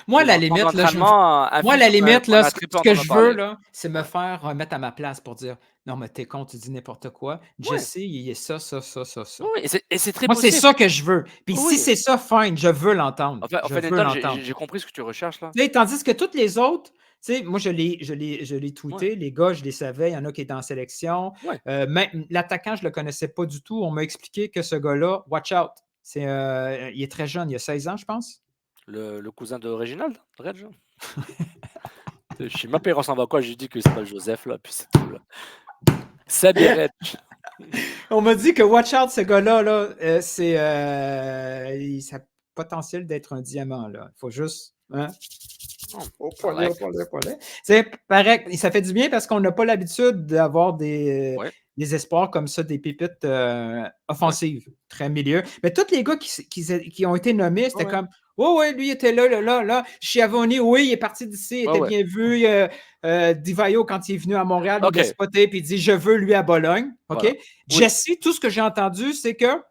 Moi, à dans la le camp limite, là, d'entraînement, un moi, à fils la limite, qu'on là, a ce très peu ce que entendu je veux, parler. là, c'est me Ouais. faire remettre à ma place pour dire: «Non, mais t'es con, tu dis n'importe quoi. Ouais. Jesse, il est ça». Oui, et c'est très Moi, c'est possible. ça que je veux. Puis si Oui. c'est ça, fine, je veux l'entendre. En Je fait, veux Nathan, l'entendre. j'ai compris ce que tu recherches là. Tu sais, tandis que toutes les autres, tu sais, moi, je l'ai Ouais, tweeté, les gars, je les savais, il y en a qui étaient en sélection. ouais. Même l'attaquant, je ne le connaissais pas du tout. On m'a expliqué que ce gars-là, watch out, il est très jeune, il a 16 ans, je pense. Le cousin de Reginald, Reg. Je sais même pas il ressemble à quoi, j'ai dit que c'est pas Joseph là, puis c'est tout là. Sabi Reg. On m'a dit que watch out, ce gars-là, là, ça a le potentiel d'être un diamant. Il faut juste. Hein? Oh, I like. pas là. C'est pareil, ça fait du bien parce qu'on n'a pas l'habitude d'avoir Ouais, des espoirs comme ça, des pépites ouais, offensives, très milieu. Mais tous les gars qui ont été nommés, c'était ouais, comme oh, ouais, lui, il était là. Schiavoni, oui, il est parti d'ici, il ouais, était ouais. bien vu. Divayo, quand il est venu à Montréal, il OK, l'a spoté puis il dit je veux lui à Bologne. OK? voilà. Oui, Jesse, tout ce que j'ai entendu, c'est que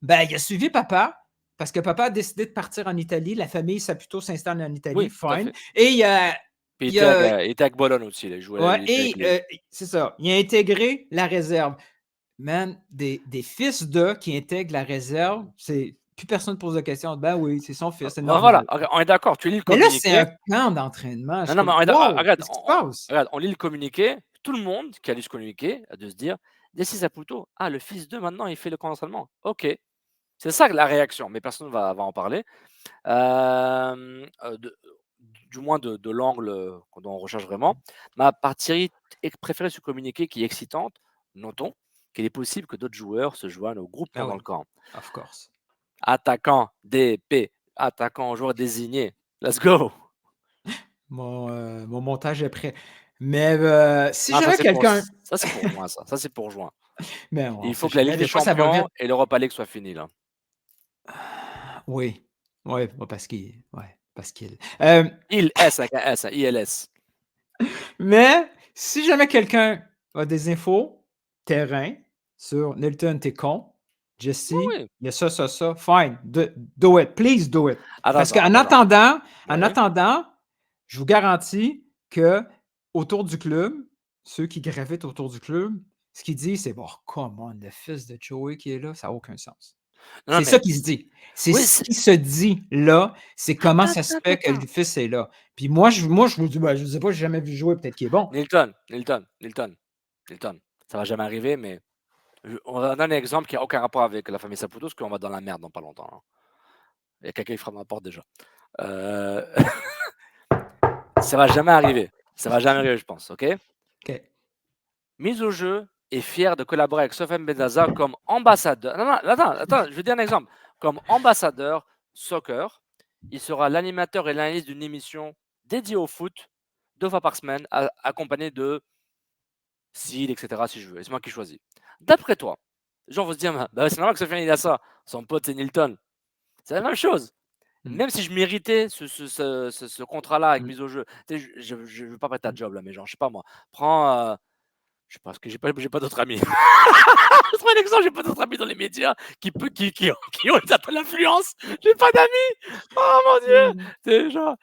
ben, il a suivi papa. Parce que papa a décidé de partir en Italie. La famille Saputo s'installe en Italie. oui, tout à Fine. fait. Et Puis il a, il était avec Bologne aussi, là, ouais, il était avec et les c'est ça. Il a intégré la réserve. Man, des fils de qui intègrent la réserve, c'est plus personne ne pose la question. Ben oui, c'est son fils, c'est voilà, normal. on est d'accord, tu lis le Mais là, c'est communiqué. un camp d'entraînement. Je Non, suis non, mais comme, wow, regarde, qu'est-ce qui se passe? regarde, on lit le communiqué, tout le monde qui a lu ce communiqué a dû se dire: «Jesse Saputo, ah le fils de maintenant il fait le camp d'entraînement. OK». C'est ça la réaction, mais personne va en parler. Du moins de l'angle, dont on recherche vraiment. Ma partie préférée de ce communiqué qui est excitante, notons qu'il est possible que d'autres joueurs se joignent au groupe Ah pendant oui, le camp. of course. Attaquant, DP. Attaquant, joueur désigné. Let's go. Mon montage est prêt. Mais si Ah, j'avais quelqu'un. ça, c'est pour juin, ça. Ça, c'est pour juin. Mais Il on faut sait que la jamais, Ligue des des fois, ça va Champions vite. et l'Europa League soient finis, là. Oui. Oui, parce qu'il. Ouais, parce qu'il. Il S avec un S, un ILS. Mais si jamais quelqu'un a des infos terrain sur Nilton, t'es con. Jesse, Oui. il y a ça. Fine. Do it. Please do it. Parce Attends, qu'en attends. attendant, je vous garantis que autour du club, ceux qui gravitent autour du club, ce qu'ils disent, c'est bon, come on, le fils de Joey qui est là, ça n'a aucun sens. Non, C'est mais ça qui se dit. C'est oui, ce qui se dit là, c'est comment ça se fait que le fils est là. Puis moi, je vous dis, je ne sais pas, j'ai jamais vu jouer, peut-être qu'il est bon. Nilton. Ça va jamais arriver, mais on va donner un exemple qui n'a aucun rapport avec la famille Saputo, parce qu'on va dans la merde dans pas longtemps. Hein. Il y a quelqu'un qui frappe ma porte déjà. Ça va jamais arriver. Ça va jamais arriver, je pense, ok? OK. Mise au jeu est fier de collaborer avec Sofiane Benzaza comme ambassadeur. Non, attends, je vais dire un exemple. Comme ambassadeur soccer, il sera l'animateur et l'analyste d'une émission dédiée au foot 2 fois par semaine, accompagné de Sid, etc. si je veux. Et c'est moi qui choisis. D'après toi, les gens vont se dire, bah, c'est normal que Sofiane il a ça. Son pote, c'est Nilton. C'est la même chose. Même si je méritais ce contrat-là avec mise au jeu, je ne veux pas prêter ta job là, mais genre, je sais pas moi, prends. Je sais pas, parce que j'ai pas d'autres amis. Je trouve un exemple, j'ai pas d'autres amis dans les médias qui ont une certaine influence. J'ai pas d'amis. Oh mon Dieu. C'est genre,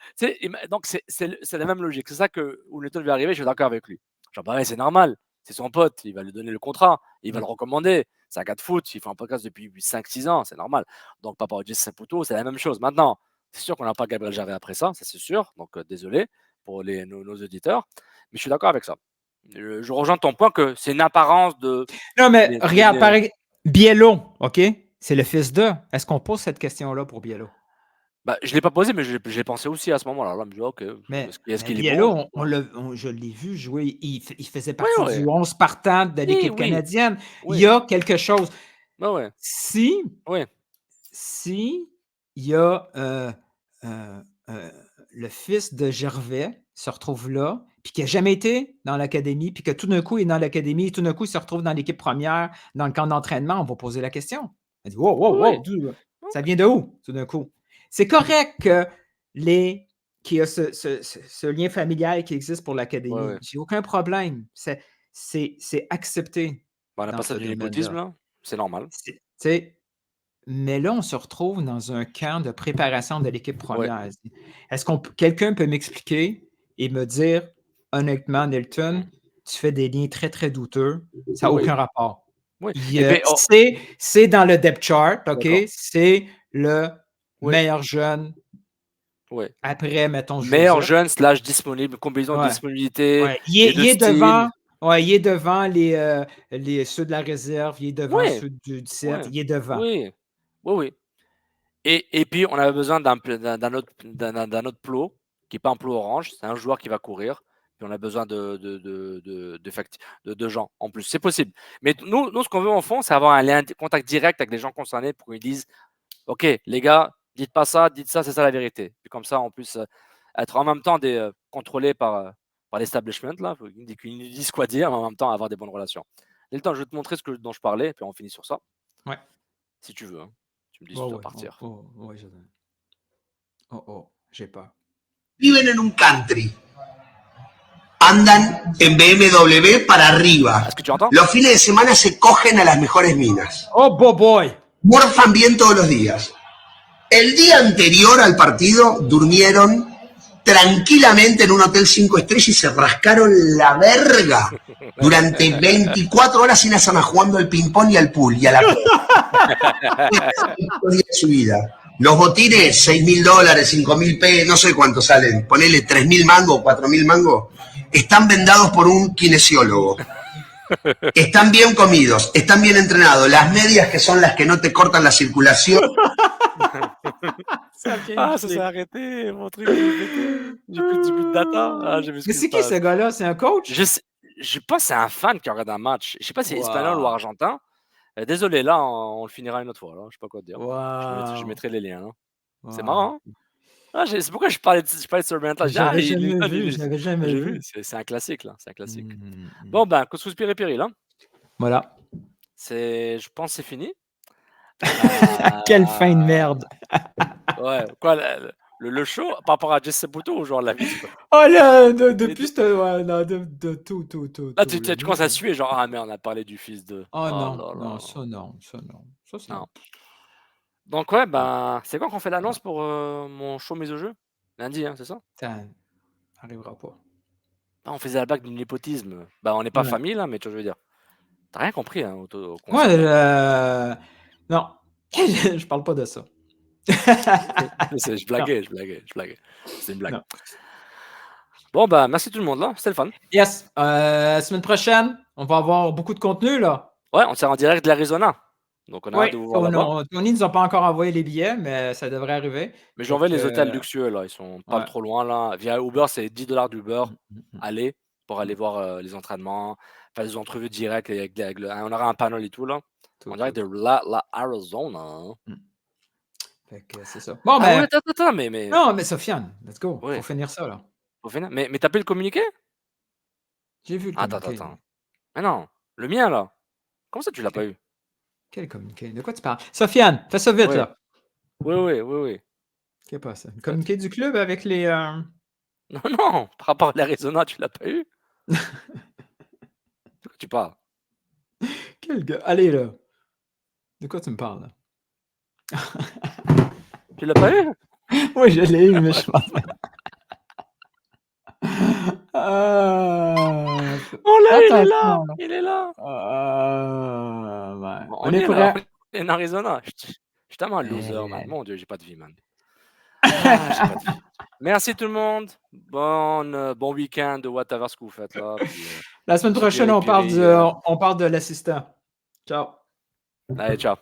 donc c'est la même logique. C'est ça que où Nilton va arriver, je suis d'accord avec lui. Genre, bah ouais, c'est normal. C'est son pote, il va lui donner le contrat, il va le recommander. C'est un gars de foot, il fait un podcast depuis 5-6 ans, c'est normal. Donc, Papa Jesse Saputo, c'est la même chose. Maintenant, c'est sûr qu'on n'a pas Gabriel Jarret après ça c'est sûr. Donc, désolé pour nos auditeurs. Mais je suis d'accord avec ça. Je rejoins ton point que c'est une apparence de. Non, mais regarde, Biello, OK? C'est le fils de. Est-ce qu'on pose cette question-là pour Biello? Bah, je ne l'ai pas posé, mais je l'ai pensé aussi à ce moment-là. Là, je me dis, OK. Mais est-ce qu'il est Biello, bon? je l'ai vu jouer. Il faisait partie du 11 partant de l'équipe canadienne. Oui. Il y a quelque chose. Ouais. Si il y a le fils de Gervais se retrouve là, puis qui n'a jamais été dans l'académie, puis que tout d'un coup, il est dans l'académie, et tout d'un coup, il se retrouve dans l'équipe première, dans le camp d'entraînement, on va poser la question. On dit, wow, ça vient de où, tout d'un coup? C'est correct que qu'il y a ce lien familial qui existe pour l'académie. J'ai aucun problème. C'est accepté. On n'a pas ça du népotisme, là. C'est normal. Mais là, on se retrouve dans un camp de préparation de l'équipe première. Est-ce que quelqu'un peut m'expliquer et me dire, honnêtement, Nilton, tu fais des liens très, très douteux. Ça n'a aucun rapport. C'est dans le depth chart, OK? C'est le meilleur jeune. Après, mettons, meilleur jeune / disponible, combinaison de disponibilité. Il est devant. Il est devant ceux de la réserve, il est devant ceux du 17, il est devant. Oui. Et puis, on avait besoin d'un autre plot, qui n'est pas un plot orange, c'est un joueur qui va courir. Puis on a besoin de gens en plus. C'est possible. Mais nous, ce qu'on veut en fond, c'est avoir un lien de contact direct avec les gens concernés pour qu'ils disent « OK, les gars, dites pas ça, dites ça, c'est ça la vérité. » Puis comme ça, on puisse être en même temps contrôlés par l'establishment, là, qu'ils nous disent quoi dire, mais en même temps avoir des bonnes relations. Nilton, je vais te montrer dont je parlais, puis on finit sur ça. Ouais. Si tu veux. Hein. Tu me dis si tu dois partir. J'ai peur. Viven en un country. Andan en BMW para arriba. ¿Es que tu entends? Los fines de semana se cogen a las mejores minas. Oh, boy. Morfan bien todos los días. El día anterior al partido durmieron tranquilamente en un hotel 5 estrellas y se rascaron la verga durante 24 horas sin hacer nada, jugando al ping-pong y al pool y a la de su vida. Los botines, $6,000, $5,000, no sé cuánto salen, ponele 3,000 mangos, 4,000 mangos, están vendados por un kinesiólogo. Están bien comidos, están bien entrenados. Las medias, que son las que no te cortan la circulación. Ça s'est arrêté, mon truc. J'ai plus de data. Mais c'est qui ce gars-là? C'est un coach? Je pense que c'est un fan qui regarde un match. Je sais pas si c'est espagnol ou argentin, Désolé, là, on le finira une autre fois. Là. Je sais pas quoi te dire. Je Waouh! mettrai les liens. Là. C'est Waouh! marrant. Hein? Ah, c'est pourquoi je parlais de Serpentin. J'avais jamais vu, je l'avais jamais J'ai vu. vu. C'est un classique, là. C'est un classique. Mmh. Bon, ben, Couscous Piri là. Voilà. Je pense que c'est fini. Quelle fin de merde! Ouais, quoi, le show par rapport à Jesse Saputo ou genre la vie quoi. Oh là, depuis cette... Ouais, non, de tout. Là, tu commences à suer, genre, ah merde, on a parlé du fils de. Oh non, là là. non, ça non. Ça c'est... Non. Donc, ouais, ben, c'est quand qu'on fait l'annonce pour mon show mise au jeu? Lundi, hein, c'est ça? Ça arrivera pas. Ah, on faisait la blague du népotisme. Bah, on n'est pas Ouais. famille, là, mais tu vois, je veux dire. T'as rien compris, hein, au concept. Ouais, non, je parle pas de ça. Je blaguais. C'est une blague. Non. Bon, bah, merci tout le monde, là. C'était le fun. Yes. Semaine prochaine, on va avoir beaucoup de contenu, là. Ouais, on sera en direct de l'Arizona. Donc, on a hâte de vous voir là-bas. Tony nous a pas encore envoyé les billets, mais ça devrait arriver. Mais j'ai envoyé les hôtels luxueux, là. Ils sont pas trop loin, là. Via Uber, c'est $10 d'Uber. Aller pour aller voir les entraînements, faire des entrevues directes avec on aura un panel et tout, là. On dirait de l'Arizona. Fait que c'est ça. Bon, ben... ouais, attends, mais... Non, mais Sofiane, let's go. Ouais. Faut finir ça, là. Faut finir. Mais t'as pu le communiquer? J'ai vu le communiqué. Attends. Mais non, le mien, là. Comment ça, tu l'as pas eu? Quel communiqué? De quoi tu parles? Sofiane, fais ça vite, là. Oui. Qu'est-ce pas ça? Le communiqué du club avec les... Non, par rapport à l'Arizona, tu l'as pas eu? De quoi tu parles? Quel gars? Allez, là. De quoi tu me parles, là? Tu l'as pas eu? Oui, je l'ai eu, mais je pense... Oh là, il est là. Ouais. On est prêt. On est en Arizona. Je suis tellement un loser, man. Mon Dieu, j'ai pas de vie, man. J'ai pas de vie. Merci tout le monde. Bon week-end de whatever ce que vous faites là. Puis, la semaine prochaine, on parle de l'assistant. Ciao. Allez, ciao.